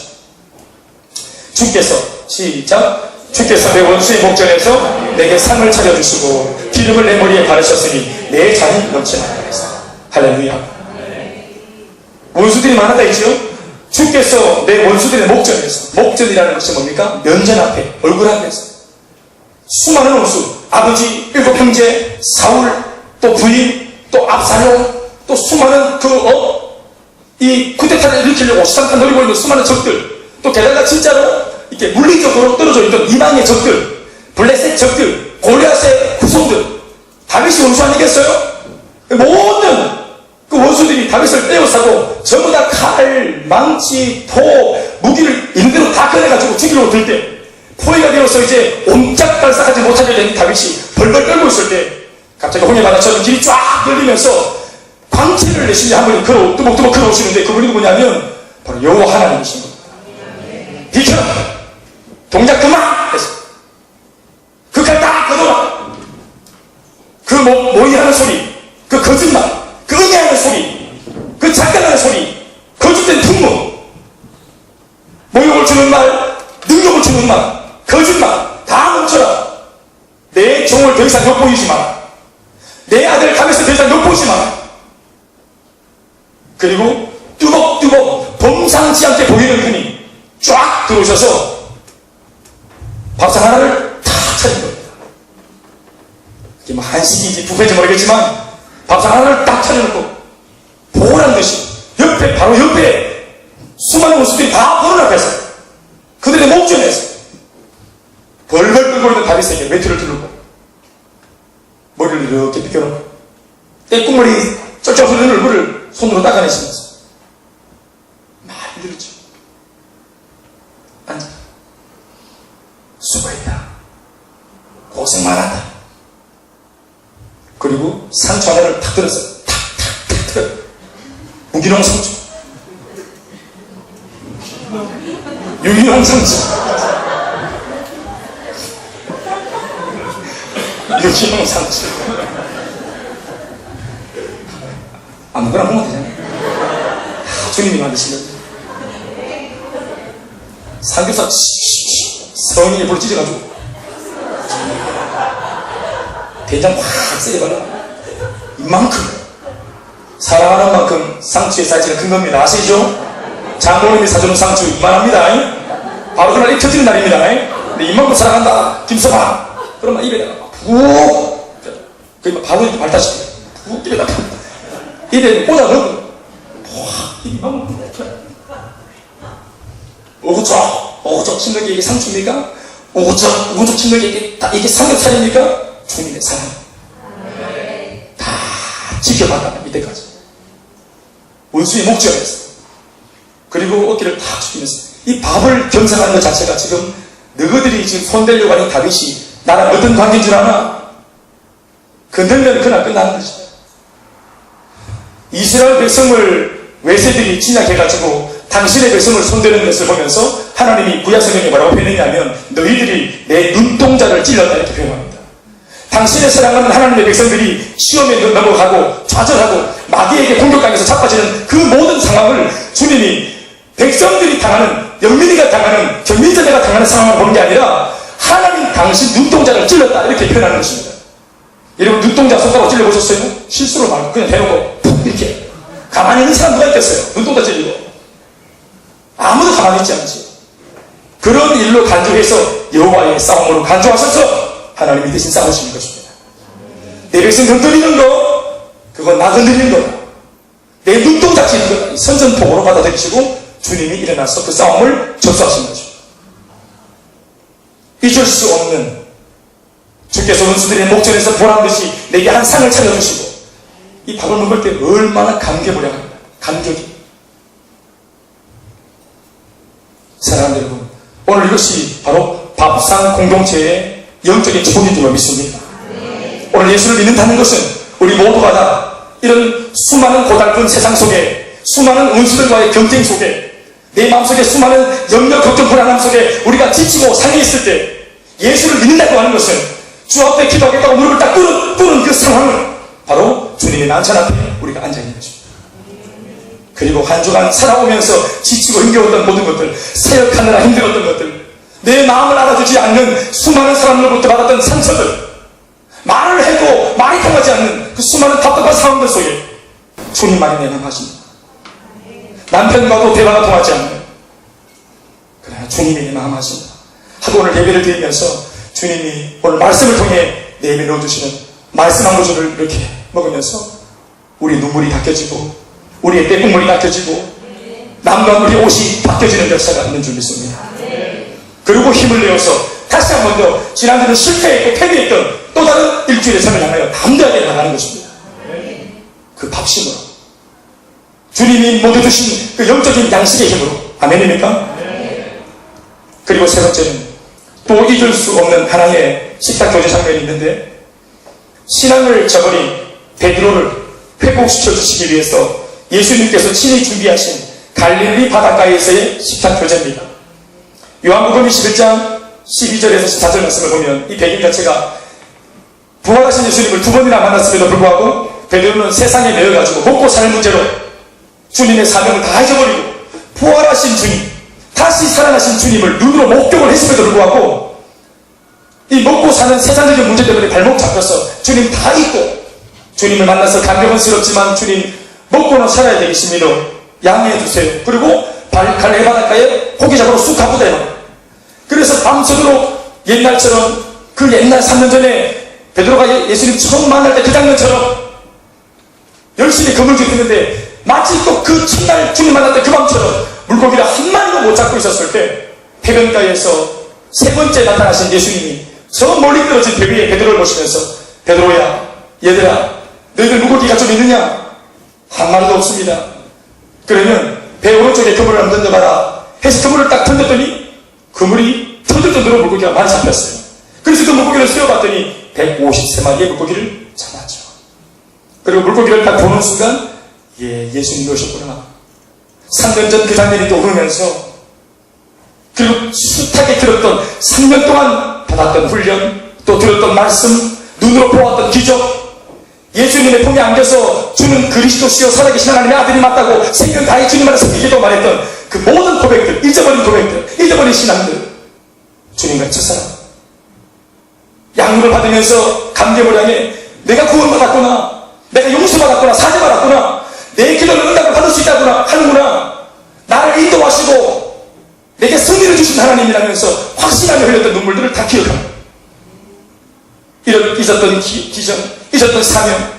주께서, 시작, 주께서 내 원수의 목전에서 내게 상을 차려주시고 기름을 내 머리에 바르셨으니 내 잔이 넘치나이다. 할렐루야. 원수들이 많았다 했죠. 주께서 내 원수들의 목전에서, 목전이라는 것이 뭡니까? 면전 앞에, 얼굴 앞에서 수많은 원수, 아버지, 7 형제, 사울, 또 부인, 또 압살롬, 또 수많은 이 쿠데타를 일으키려고 수상탄 노리고 있는 수많은 적들, 또 게다가 진짜로 이렇게 물리적으로 떨어져 있던 이방의 적들, 블레셋 적들, 골리앗의 후손들, 다윗이 원수 아니겠어요? 모든 그 원수들이 다윗을 떼어싸고 전부 다 칼, 망치, 포, 무기를 있는 대로 다 꺼내가지고 죽이려고 들 때, 포위가 되어서 이제 옴짝달싹하지 못하게 된 다윗이 벌벌 떨고 있을 때 갑자기 홍해바다처럼 길이 쫙 열리면서 광채를 내시니 한 분이 뚜벅뚜벅 걸어오시는데 그분이 누구냐면 바로 여호와 하나님이신 겁니다. 비켜라! 동작 그만! 했어. 그 칼 딱 걷어라! 그 모의하는 소리, 그 거짓말, 그 응애하는 소리, 그 작가하는 소리, 거짓된 풍문, 모욕을 주는 말, 능력을 주는 말, 거짓말 다 멈춰라. 내 종을 더 이상 욕보이지 마라. 내 아들 다윗을 더 이상 욕보이지 마라. 그리고 뚜벅뚜벅 범상치 않게 보이는 분이 쫙 들어오셔서 밥상 하나를 다 차린 겁니다. 이게 뭐 한식인지 뷔페인지 모르겠지만 밥상 하나를 딱 차려놓고 보란 듯이 바로 옆에 수많은 원수들이 다 보는 앞에서 그들의 목전에서 벌벌 끌고 있는 다윗에게 매트를 두르고 머리를 이렇게 빗겨놓고 떼국머리 쩔쩔 흐르는 얼굴을 손으로 닦아내시면서 많이 들었죠. 앉아. 수고했다. 고생 많았다. 그리고 상처 하나를 탁 들어서 탁탁탁 들어. 무기농 상처. 유기농 상처. 유기농 상처. 아무거나 보면 되잖아요. 주님이 만드신 거죠. 삼겹살 성인이 불 찢어가지고 된장 확 세게 이만큼 사랑하는 만큼 상추의 사이즈가 큰 겁니다. 아시죠? 장모님이 사주는 상추 이만합니다. 바로 그날 입 터지는 날입니다. 근데 이만큼 사랑한다 김서방 그러면 입에다가 푹 그러니까 바로 이렇게 발다시켜요. 푹 입에다가 입에 꽂아 넣고 이만큼 오구적 침묵이 이게 상추입니까? 오구적 침묵이 이게 삼겹살입니까? 주님의 사랑 다 지켜봤다 밑에까지 원수의 목전에서 그리고 어깨를 탁 숙이면서 이 밥을 겸상하는 것 자체가 지금 너희들이 지금 손대려고 하는 다윗이 나랑 어떤 관계인 줄 아나? 건들면 그날 끝나는 것입니다. 이스라엘 백성을 외세들이 진약해가지고 당신의 백성을 손대는 것을 보면서 하나님이 구약성경에 뭐라고 표현했냐면 너희들이 내 눈동자를 찔렀다 이렇게 표현합니다. 당신의 사랑하는 하나님의 백성들이 시험에 넘어가고 좌절하고 마귀에게 공격당해서 자빠지는 그 모든 상황을 주님이 백성들이 당하는 영민이가 당하는 경민자가 당하는 상황을 보는 게 아니라 하나님 당신 눈동자를 찔렀다 이렇게 표현하는 것입니다. 여러분 눈동자 손가락 찔러보셨어요? 실수로 말고 그냥 대놓고 푹 이렇게 가만히 있는 사람 누가 있겠어요? 눈동자 찔리고 아무도 가만히 있지 않지. 그런 일로 간주해서 여호와의 싸움으로 간주하셔서 하나님이 대신 싸우시는 것입니다. 내 백성 건드리는 거 그건 나 건드리는 거다. 내 눈동자 찔리는 거 선전포고로 받아들이시고 주님이 일어나서 그 싸움을 접수하신 거죠. 잊을 수 없는 주께서 원수들의 목전에서 보란듯이 내게 한 상을 차려주시고 이 밥을 먹을 때 얼마나 감개무량합니다. 감격이. 사랑하는 여러분, 오늘 이것이 바로 밥상 공동체의 영적인 초본인 줄로 믿습니다. 오늘 예수를 믿는다는 것은 우리 모두가 다 이런 수많은 고달픈 세상 속에 수많은 원수들과의 경쟁 속에 내 마음속에 수많은 염려, 걱정, 불안함 속에 우리가 지치고 상해있을 때 예수를 믿는다고 하는 것은 주 앞에 기도하겠다고 무릎을 딱 꿇은 그 상황은 바로 주님의 난찬 앞에 우리가 앉아있는 것입니다. 그리고 한 주간 살아오면서 지치고 힘겨웠던 모든 것들, 사역하느라 힘들었던 것들, 내 마음을 알아주지 않는 수많은 사람들로부터 받았던 상처들, 말을 해도 말이 통하지 않는 그 수많은 답답한 상황들 속에 주님만이 내망하십니다. 남편과도 대화가 통하지 않는 그러나 주님이 내망하십니다. 하고 오늘 예배를 드리면서 주님이 오늘 말씀을 통해 내 입에 넣어주시는 말씀 한 구절을 이렇게 먹으면서 우리 눈물이 닦여지고 우리의 떼국물이 닦여지고 남과 우리 옷이 바뀌어지는 역사가 있는 줄 믿습니다. 그리고 힘을 내어서 다시 한 번 더 지난주는 실패했고 패배했던 또 다른 일주일의 삶을 향하여 담대하게 나가는 것입니다. 그 밥심으로 주님이 모두 주신 그 영적인 양식의 힘으로. 아멘입니까? 그리고 세 번째는 또 잊을 수 없는 하나의 식탁 교제 장면이 있는데 신앙을 저버린 베드로를 회복시켜 주시기 위해서 예수님께서 친히 준비하신 갈릴리 바닷가에서의 식탁 교제입니다. 요한복음 21장 12절에서 14절 말씀을 보면 이 배경 자체가 부활하신 예수님을 두 번이나 만났음에도 불구하고 베드로는 세상에 매여가지고 먹고 사는 문제로 주님의 사명을 다 잊어버리고 부활하신 주님, 다시 살아나신 주님을 눈으로 목격을 했음에도 불구하고 이 먹고 사는 세상적인 문제 때문에 발목 잡혀서 주님 다 잊고 주님을 만나서 감격은스럽지만 주님 먹고는 살아야 되겠습니다. 양해해 주세요. 그리고 갈릴리 바닷가에 고기 잡으러 쑥 가보대요. 그래서 밤새도록 옛날처럼 그 옛날 3년 전에 베드로가 예수님 처음 만날 때 그 장면처럼 열심히 그물 짚는데 마치 또 그 첫날 주님 만날 때 그 밤처럼 물고기를 한 마리도 못 잡고 있었을 때 해변가에서 세 번째 나타나신 예수님이 저 멀리 떨어진 배 위에 베드로를 보시면서 베드로야, 얘들아, 너희들 물고기가 좀 있느냐? 한 마리도 없습니다. 그러면 배 오른쪽에 그물을 한번 던져봐라 해서 그물을 딱 던졌더니 그물이 터질 정도로 물고기가 많이 잡혔어요. 그래서 그 물고기를 씌워봤더니 153마리의 물고기를 잡았죠. 그리고 물고기를 딱 보는 순간 예수님이 오셨구나. 3년 전 그 장면이 또 흐르면서 그리고 숱하게 들었던 3년 동안 받았던 훈련, 또 들었던 말씀, 눈으로 보았던 기적, 예수님의 품에 안겨서 주는 그리스도시요 살아계신 하나님의 아들이 맞다고 생명 다해 주님 안에서 기도 말했던 그 모든 고백들, 잊어버린 고백들, 잊어버린 신앙들, 주님과 첫사랑 양육을 받으면서 감격을 향해 내가 구원받았구나, 내가 용서받았구나, 사죄받았구나, 내 기도는 응답을 받을 수 있다구나 하는구나, 나를 인도하시고 내게 승리를 주신 하나님이라면서 확신하며 흘렸던 눈물들을 다 기억합니다. 이런 잊었던 기전, 잊었던 사명,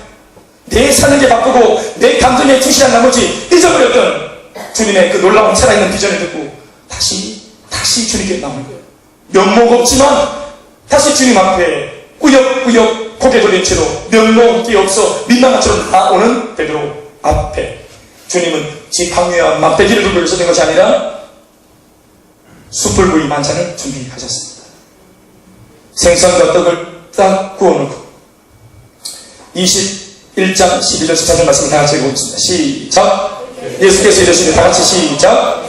내 사는 게 바쁘고 내 감정에 충실한 나머지 잊어버렸던 주님의 그 놀라운 살아있는 비전을 듣고 다시 주님께 나오는 거예요. 면목 없지만 다시 주님 앞에 꾸역꾸역 고개 돌린 채로 면목이 없어 민망한 채로 나오는 베드로 앞에 주님은 지팡이와 막대기를 들고 계셨던 것이 아니라 숯불구이 만찬을 준비하셨습니다. 생선과 떡을 딱 구워놓고 21장 12절 13절 말씀을 다 같이 읽어보겠습니다. 시작. 예수께서 이르시되 다 같이 시작.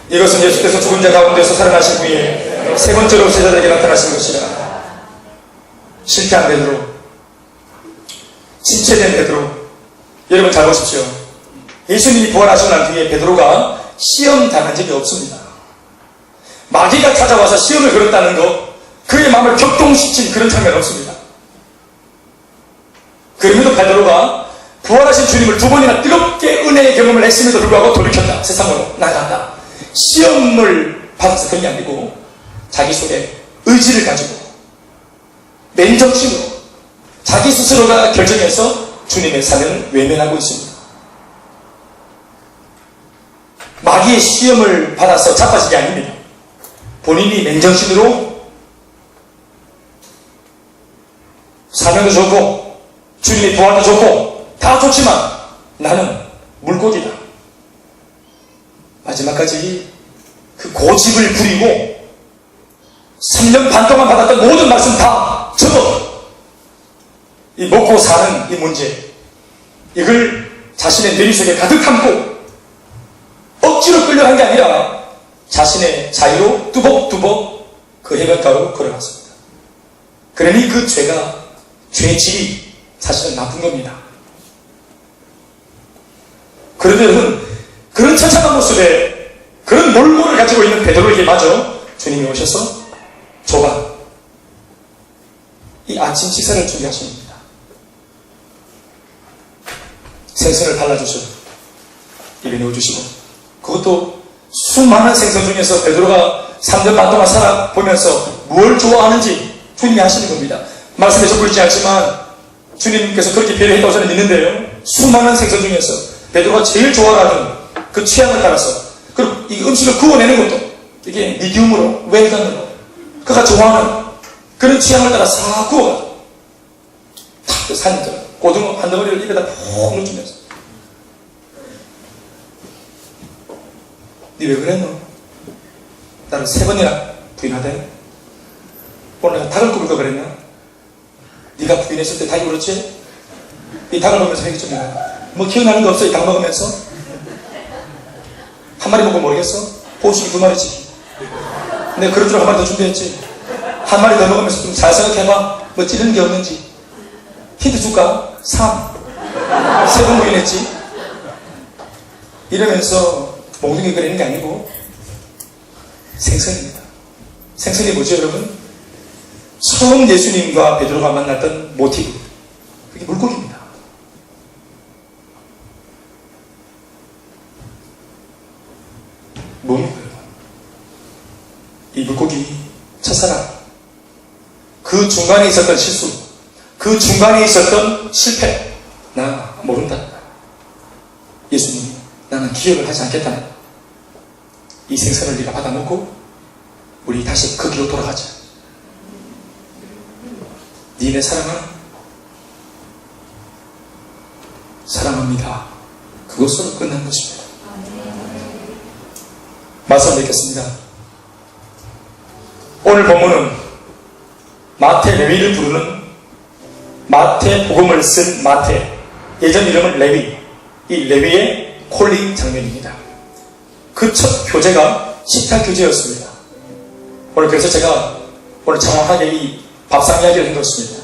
이것은 예수께서 죽은 자 가운데서 살아나신 후에 세 번째로 제자들에게 나타나신 것이라. 실패한 베드로, 침체된 베드로. 여러분 잘 보십시오. 예수님이 부활하시고 난 뒤에 베드로가 시험 당한 적이 없습니다. 마귀가 찾아와서 시험을 걸었다는 것, 그의 마음을 격동시킨 그런 장면 없습니다. 그럼에도 베드로가 부활하신 주님을 두 번이나 뜨겁게 은혜의 경험을 했음에도 불구하고 돌이켰다. 세상으로 나갔다. 시험을 받아서 그런 게 아니고 자기 속에 의지를 가지고 맨정신으로 자기 스스로가 결정해서 주님의 사명을 외면하고 있습니다. 마귀의 시험을 받아서 자빠진 게 아닙니다. 본인이 맨정신으로 사명도 좋고 주님의 부활도 좋고 다 좋지만 나는 물고기다. 마지막까지 그 고집을 부리고 3년 반 동안 받았던 모든 말씀 다 접어 이 먹고 사는 이 문제, 이걸 자신의 뇌리 속에 가득 담고 억지로 끌려간 게 아니라 자신의 자유로 뚜벅뚜벅 그 해변가로 걸어갔습니다. 그러니 그 죄가, 죄질이 사실은 나쁜 겁니다. 그런데 여러분, 그런 처참한 모습에 그런 몰골을 가지고 있는 베드로에게 마저 주님이 오셔서 줘봐, 이 아침 식사를 준비하십니다. 생선을 발라주시고 입에 넣어주시고, 그것도 수많은 생선 중에서 베드로가 3년 반 동안 살아보면서 뭘 좋아하는지 주님이 아시는 겁니다. 말씀에 적혀 있지 않지만 주님께서 그렇게 배려했다고 저는 믿는데요, 수많은 생선 중에서 베드로가 제일 좋아하는 그 취향을 따라서, 그리고 이 음식을 구워내는 것도 이게 미디움으로, 웰던으로 그가 좋아하는 그런 취향을 따라 싹 구워가지고 탁 산들 고등어 한 덩어리를 입에다 푹 넣어주면서, 니 왜 그랬노? 나를 3번이나 부인하대? 오늘 내가 닭을 굽을까 그랬나? 네가 부인했을 때 닭이 그렇지? 이 닭을 먹으면서 얘기 좀 해봐. 뭐 기억나는 거 없어? 이 닭 먹으면서? 한 마리 먹으면 모르겠어? 보수기 2마리지. 내가 그럴 줄 한 마리 더 준비했지. 한 마리 더 먹으면서 좀 잘 생각해봐. 뭐 찌르는 게 없는지. 힌트 줄까? 3. 3번 부인했지. 이러면서 몽둥이 끓이는 게 아니고 생선입니다. 생선이 뭐죠, 여러분? 처음 예수님과 베드로가 만났던 모티브, 그게 물고기입니다. 뭡니까, 여러분? 이 물고기 첫사랑, 그 중간에 있었던 실수, 그 중간에 있었던 실패, 나 모른다. 예수님, 나는 기억을 하지 않겠다. 이 생선을 네가 받아놓고 우리 다시 그 길로 돌아가자. 니네 사랑하나? 사랑합니다. 그것으로 끝난 것입니다. 말씀 뵙겠습니다. 오늘 본문은 마태 레위를 부르는, 마태 복음을 쓴 마태, 예전 이름은 레위, 이 레위의 콜링 장면입니다. 그 첫 교재가 식탁 교재였습니다. 오늘 그래서 제가 오늘 장황하게 이 밥상 이야기를 한 것입니다.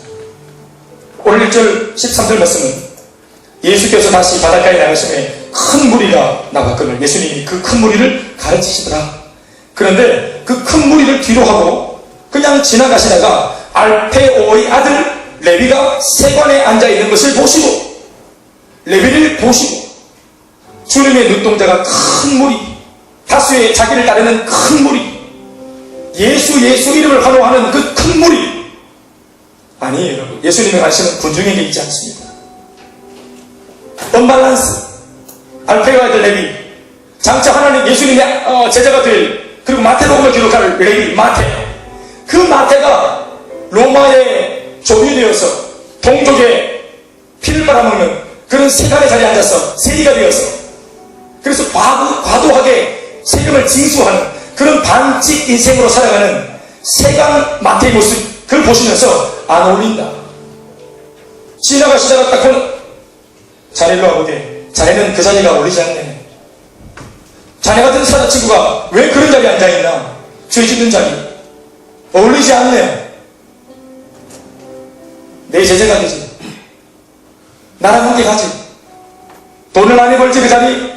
오늘 1절 13절 말씀은 예수께서 다시 바닷가에 나가심에 큰 무리가 나왔거늘 예수님이 그 큰 무리를 가르치시더라. 그런데 그 큰 무리를 뒤로 하고 그냥 지나가시다가 알페오의 아들 레위가 세관에 앉아있는 것을 보시고, 레위를 보시고 주님의 눈동자가 큰 무리, 다수의 자기를 따르는 큰 무리, 예수 이름을 환호하는 그 큰 무리, 아니에요 여러분. 예수님의 관심은 군중에게 있지 않습니다. 언밸런스, 알페오 아들 레위, 장차 하나님 예수님의 제자가 될, 그리고 마태복음을 기록할 레위 마태, 그 마태가 로마에 조류되어서 동족의 피를 빨아먹는 그런 세간의 자리에 앉아서 세리가 되어서 그래서 과도하게 세금을 징수하는 그런 반칙 인생으로 살아가는 세간 마태의 모습, 그걸 보시면서 안 어울린다. 지나가시다가 딱 보는 자네로 와보게. 자네는 그 자리가 어울리지 않네. 자네 같은 사자친구가 왜 그런 자리에 앉아있나? 죄 짓는 자리 어울리지 않네. 내 제자가 되지. 나랑 함께 가지. 돈을 많이 벌지. 그 자리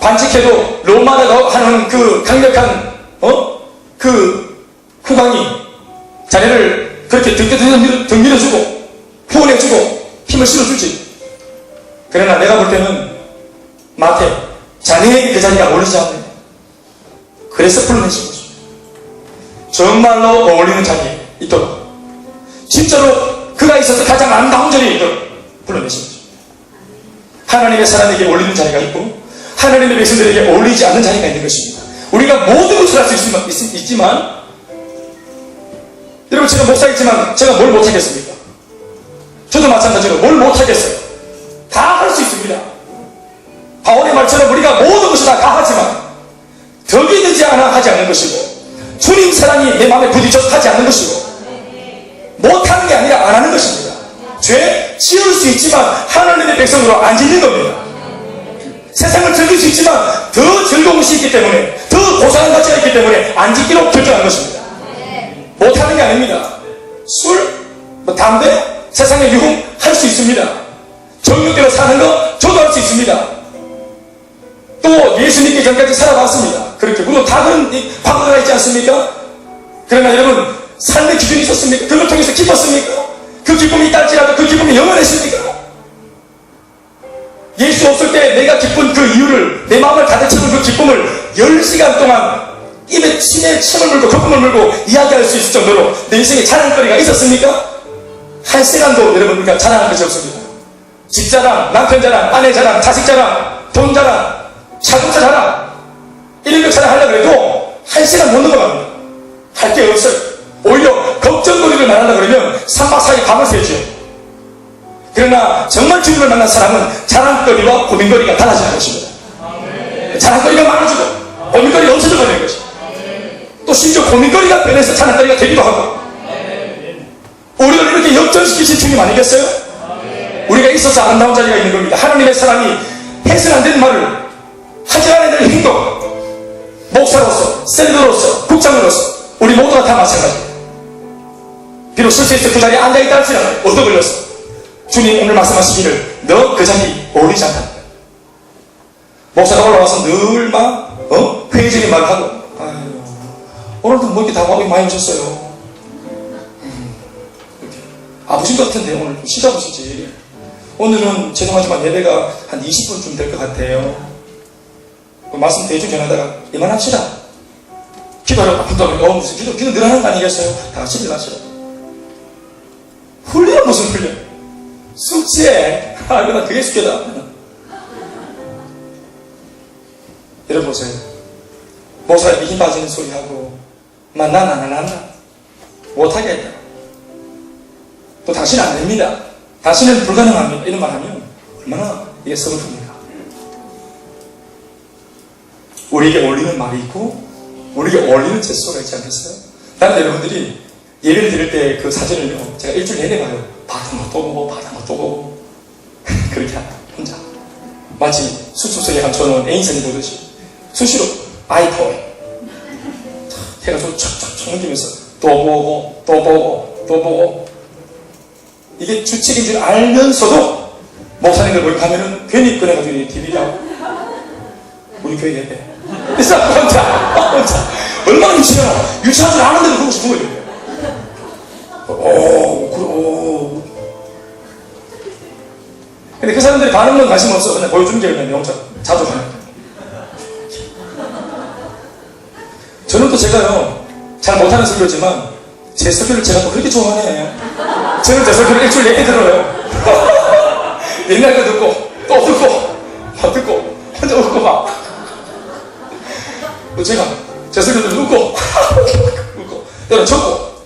반칙해도 로마가 하는 그 강력한 그 후광이 자네를 그렇게 등 밀어주고 후원해주고 힘을 실어주지. 그러나 내가 볼 때는 마태, 자네에게 그 자리가 어울리지 않네. 그래서 불러내신 것입니다. 정말로 어울리는 자리에 있도록, 진짜로 그가 있어서 가장 아름다운 자리에 있도록 불러내신 것입니다. 하나님의 사람에게 어울리는 자리가 있고 하나님의 백성들에게 어울리지 않는 자리가 있는 것입니다. 우리가 모든 것을 할 수 있지만, 여러분, 제가 목사이지만 제가 뭘 못하겠습니까? 저도 마찬가지로 뭘 못하겠어요. 다 할 수 있습니다. 바울의 말처럼 우리가 모든 것을 다 하지만 덕이 되지 않아 하지 않는 것이고, 주님 사랑이 내 마음에 부딪혀서 하지 않는 것이고, 못하는 게 아니라 안 하는 것입니다. 죄 지을 수 있지만 하나님의 백성으로 안 짓는 겁니다. 세상을 즐길 수 있지만 더 즐거운 것이 있기 때문에, 더 고상한 가치가 있기 때문에 안 짓기로 결정한 것입니다. 못하는 게 아닙니다. 술, 담배, 세상의 유흥 할 수 있습니다. 정욕대로 사는 거 저도 할 수 있습니다. 또 예수 믿기 전까지 살아봤습니다. 그렇게 물론 다 그런 과거가 있지 않습니까? 그러나 여러분, 삶의 기준이 있었습니까? 그걸 통해서 기뻤습니까? 그 기쁨이 있다 할지라도 그 기쁨이 영원했습니까? 예수 없을 때 내가 기쁜 그 이유를, 내 마음을 가득 채운 그 기쁨을 10시간 동안 입에 침을 물고 거품을 물고 이야기할 수 있을 정도로 내 인생에 자랑거리가 있었습니까? 한 시간도 여러분 우리가 자랑할 것이 없습니다. 집 자랑, 남편 자랑, 아내 자랑, 자식 자랑, 돈 자랑, 자동차 자랑, 이런 거 자랑하려고 해도 한 시간 못 넘어갑니다. 할 게 없어요. 오히려 걱정거리를 말하려고 그러면 3박 4일 밤을 새죠. 그러나 정말 주님을 만난 사람은 자랑거리와 고민거리가 달라지는 것입니다. 자랑거리가 많아지고 고민거리가 없어져 버리는 것입니다. 또 심지어 고민거리가 변해서 자랑거리가 되기도 하고, 우리를 이렇게 역전시키신 주님 아니겠어요? 우리가 있어서 아름다운 자리가 있는 겁니다. 하나님의 사람이 해서는 안 되는 말을 하지 않아야 되는 행동, 목사로서, 셀러로서, 국장으로서 우리 모두가 다 마찬가지입니다. 비록 실수해서 그 자리에 앉아있다 할지라도 얻어 걸렸어. 주님 오늘 말씀하시기를 너 그 자리 어울리지 않다. 목사가 올라와서 늘 회의적인 말을 하고, 아유, 오늘도 뭐 이렇게 다가오기 많이 오셨어요. 이렇게 아버지 같은데 오늘 좀 쉬자보시지. 오늘은 죄송하지만 예배가 한 20분쯤 될 것 같아요. 말씀 대충 전하다가 이만합시다. 기도하려고 한다면 무슨 기도 늘어나는 거 아니겠어요? 다 같이 일어나시라. 훈련 무슨 훈련? 숙제. 나 그게 숙제다. 여러분 보세요. 목사에게 힘 빠지는 소리 하고, 난 안 한다. 못하겠다. 또 당신은 안 됩니다. 당신은 불가능합니다. 이런 말 하면 얼마나 이게 서글픕니까? 우리에게 어울리는 말이 있고, 우리에게 어울리는 제스처가 있지 않겠어요? 나는 여러분들이 예배를 드릴 때 그 사진을요, 제가 일주일 내내 봐요. 바닥 또 보고, 바닥 또 보고. 그렇게 한다, 혼자. 마치 숲속에 감춰놓은 애인선이 보듯이 수시로 아이폰 해가지고 척척척 넘기면서 또 보고, 또 보고, 또 보고. 이게 주책인 줄 알면서도 목사님들 모임 가면은 괜히 꺼내가지고 TV라고 우리 교회 예배. 그래서 혼자. 얼마나 유치해요. 유치한 줄 아는데도 그러고 싶은 거예요. 근데 그 사람들이 반응은 관심 없어. 그냥 보여주는 게 그냥 영적 자주 가는 거예요. 저는 또 제가요, 잘 못하는 설교지만 제 설교를 제가 또 그렇게 좋아하네. 저는 제 설교를 일주일 내내 들어요. 옛날 거 듣고 또 듣고 혼자 웃고 막. 또 제가 제 설교를 웃고 여러분 적고.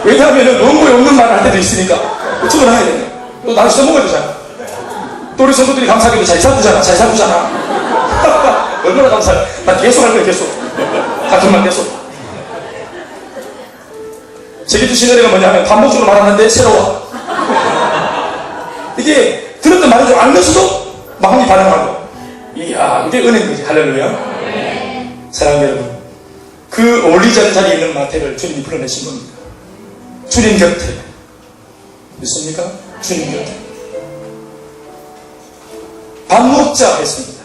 왜냐하면 원고에 없는 말을 할 때도 있으니까 적어놔야 돼. 또 나도 써먹어야 되잖아. 또 우리 성도들이 감사하게도 잘 살구잖아. 잘 살구잖아. 얼마나 감사해. 나 계속 할 거야, 계속. 같은 말 계속. 제게 주신 은혜가 뭐냐면 반복적으로 말하는데 새로워. 이게 들었던 말인 줄 알면서도 마음이 반응하고. 이야, 이게 은혜인 거지. 할렐루야. 사랑하는 여러분, 그 어울리지 않는 자리에 있는 마태를 주님이 불러내신 겁니다. 주님 곁에. 믿습니까? 주님 곁에. 밥 먹자 했습니다.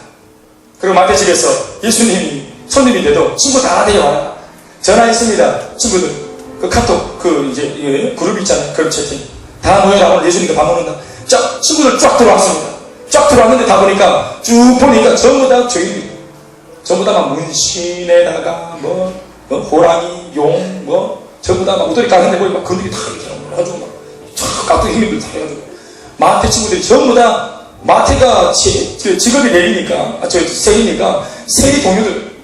그리고 마태 집에서 예수님이 손님인데도 친구 다 데려와라. 전화했습니다. 친구들. 그 카톡, 그룹 있잖아요. 그룹 채팅. 다 모여라. 오늘 예수님과 밥 먹는다. 자, 친구들 쫙 들어왔습니다. 쫙 들어왔는데 다 보니까, 쭉 보니까 전부 다 저희, 전부 다 막 문신에다가, 호랑이, 용, 전부 다 막 우두리 까는데 보니까 건드기 다 이렇게 해가지고 막, 쫙 깍두기 힘들도 다 해가지고. 마태 친구들이 전부 다, 마태가 직업이 내리니까, 세리니까, 세리 동료들,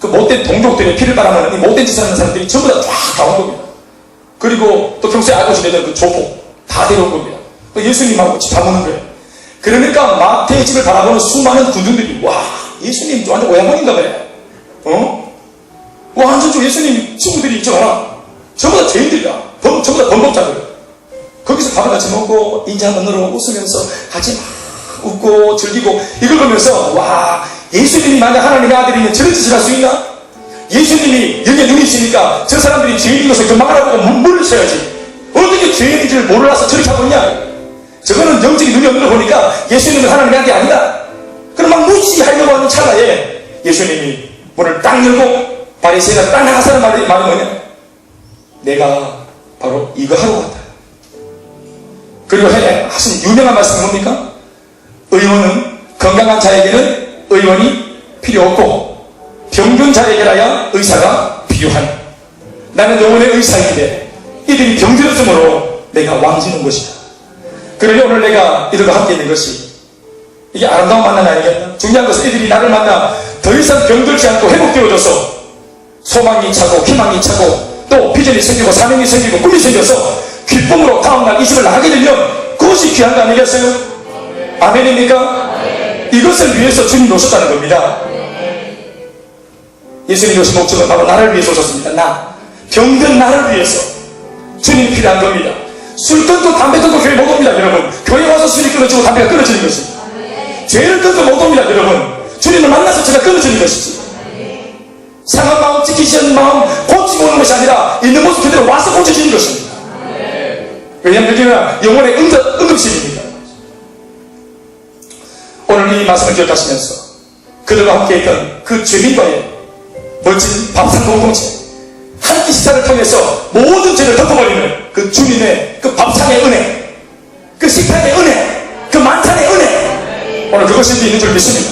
그 못된 동족들의 피를 빨아먹는 이 못된 짓을 하는 사람들이 전부 다 쫙 온 겁니다. 그리고 또 평소에 알고 지내던 그 조폭, 다 데려온 겁니다. 또 예수님하고 같이 밥 먹는 거예요. 그러니까 마태의 집을 바라보는 수많은 군중들이, 와, 예수님 완전 오야분인가 봐요. 완전 저 예수님 친구들이 있죠, 봐라. 전부 다 죄인들이야. 전부 다 범법자들. 거기서 밥을 같이 먹고, 인자 한번 넣으러 웃으면서 같이 막 웃고 즐기고, 이걸 보면서, 와, 예수님이 만약 하나님의 아들이면 저런 짓을 할 수 있나? 예수님이 영의 눈이 있으니까 저 사람들이 죄인인 것을 그만 알아보고 물을 쳐야지. 어떻게 죄인인 줄 몰라서 저렇게 하고 있냐? 저거는 영적인 눈이 없는 걸 보니까 예수님은 하나님의 아들이 아니다. 그럼 막 무시하려고 하는 찰나에 예수님이 문을 딱 열고 바리새인가 딱 나가서는 말이 뭐냐? 내가 바로 이거 하러 왔다. 그리고 하신 유명한 말씀은 뭡니까? 의원은 건강한 자에게는 의원이 필요 없고 병든 자에게라야 의사가 필요하니 나는 영혼의 의사인데 이들이 병들었으므로 내가 왕지는 것이다. 그러니 오늘 내가 이들과 함께 있는 것이 이게 아름다운 만남이 아니겠나? 중요한 것은 이들이 나를 만나 더 이상 병들지 않고 회복되어져서 소망이 차고 희망이 차고 또 비전이 생기고 사명이 생기고 꿈이 생겨서 기쁨으로 다음날 이 집을 나가게 되면 그것이 귀한 거 아니겠어요? 아멘입니까? 이것을 위해서 주님이 오셨다는 겁니다. 예수님이 오신 목적은 바로 나를 위해서 오셨습니다. 나. 병든 나를 위해서. 주님이 필요한 겁니다. 술 끊고 담배 끊고 교회 못 옵니다, 여러분. 교회 와서 술이 끊어지고 담배가 끊어지는 것입니다. 죄를 끊고 못 옵니다, 여러분. 주님을 만나서 제가 끊어지는 것이지. 상한 마음, 지키시는 마음 고치고 오는 것이 아니라 있는 모습 그대로 와서 고쳐지는 것입니다. 왜냐하면 여기는 영혼의 응급실입니다. 오늘 이 말씀을 기억하시면서 그들과 함께 있던 그 죄민과의 멋진 밥상 공동체 한 끼 식사를 통해서 모든 죄를 덮어버리는 그 주님의 그 밥상의 은혜, 그 식탁의 은혜, 그 만찬의 은혜, 오늘 그것이 있는 줄 믿습니다.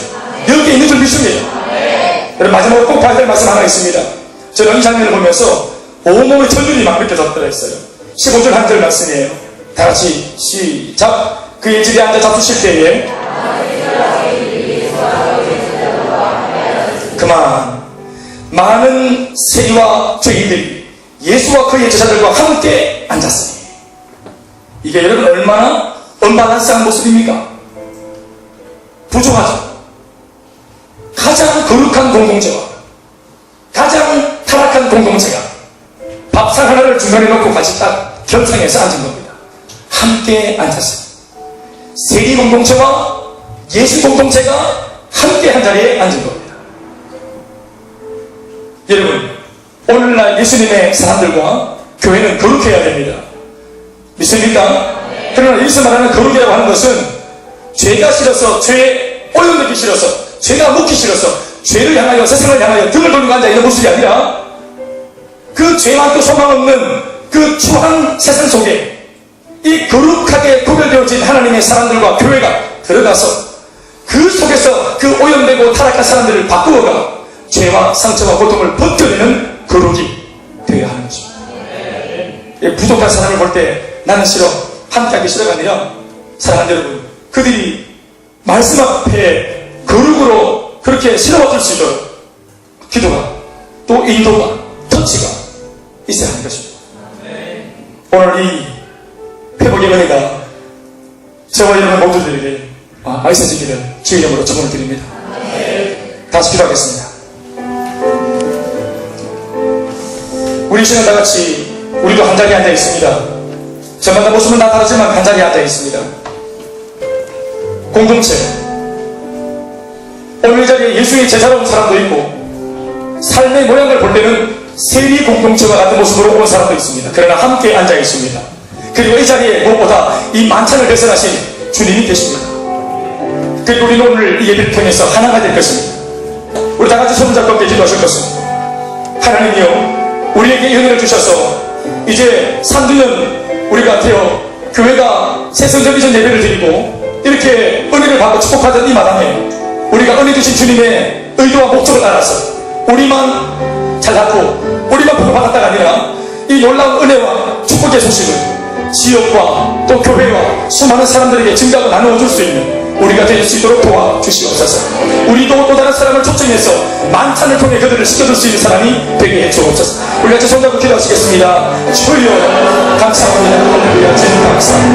여기에 있는 줄 믿습니다. 여러분, 마지막으로 꼭 봐야 될 말씀 하나 있습니다. 저는 이 장면을 보면서 온몸의 천륜이 막 느껴졌더라 했어요. 15절 한 절 말씀이에요. 다 같이 시작. 그의 집에 앉아 잡수실 때에 그만 많은 세리와 죄인들이 예수와 그의 제자들과 함께 앉았으니 이게 여러분 얼마나 언밸런스한 모습입니까? 부족하죠. 가장 거룩한 공동체와 가장 타락한 공동체가 밥상 하나를 중간에 놓고 같이 딱 겸상해서 앉은 겁니다. 함께 앉았습니다. 세리 공동체와 예수 공동체가 함께 한 자리에 앉은 겁니다. 여러분, 오늘날 예수님의 사람들과 교회는 거룩해야 됩니다. 믿습니까? 그러나 여기서 말하는 거룩이라고 하는 것은 죄가 싫어서 죄에 오염되기 싫어서 죄가 묻기 싫어서 죄를 향하여 세상을 향하여 등을 돌리고 앉아있는 모습이 아니라 그 죄와 그 소망 없는 그 추한 세상 속에 이 거룩하게 구별되어진 하나님의 사람들과 교회가 들어가서 그 속에서 그 오염되고 타락한 사람들을 바꾸어가 죄와 상처와 고통을 벗겨내는 거룩이 되어야 하는 것입니다. 부족한 사람을 볼 때 나는 싫어, 함께하기 싫어가 아니라 사랑하는 여러분, 그들이 말씀 앞에 거룩으로 그렇게 실어줄 수 있도록 기도가 또 인도가 터치가 있어야 하는 것입니다. 오늘 이 회복의 은혜가 저와 여러분 모두들에게 있어지기를 주의 이름으로 축원을 드립니다. 다시 기도하겠습니다. 우리 시간 다 같이 우리도 한 자리에 앉아 있습니다. 저마다 모습은 다 다르지만 한 자리에 앉아 있습니다. 공동체, 오늘 이 자리에 예수의 제자로 온 사람도 있고 삶의 모양을 볼 때는 세리 공동체와 같은 모습으로 온 사람도 있습니다. 그러나 함께 앉아 있습니다. 그리고 이 자리에 무엇보다 이 만찬을 배설하신 주님이 계십니다. 그리고 우리는 오늘 이 예배를 통해서 하나가 될 것입니다. 우리 다 같이 손을 잡고 함께 기도하실 것입니다. 하나님이여, 우리에게 이 은혜를 주셔서 이제 3주년 우리가 되어 교회가 새성전 이전 예배를 드리고 이렇게 은혜를 받고 축복하던 이 마당에 우리가 은혜 주신 주님의 의도와 목적을 알아서 우리만 잘났고 우리만 복을 받았다가 아니라 이 놀라운 은혜와 축복의 소식을 지역과 또 교회와 수많은 사람들에게 증가하고 나누어 줄 수 있는 우리가 될 수 있도록 도와주시옵소서. 우리도 또 다른 사람을 초청해서 만찬을 통해 그들을 시켜줄 수 있는 사람이 되게 해주옵소서. 우리 같이 손잡고 기도하시겠습니다. 주여 감사합니다. 할렐루야. 주님 감사합니다.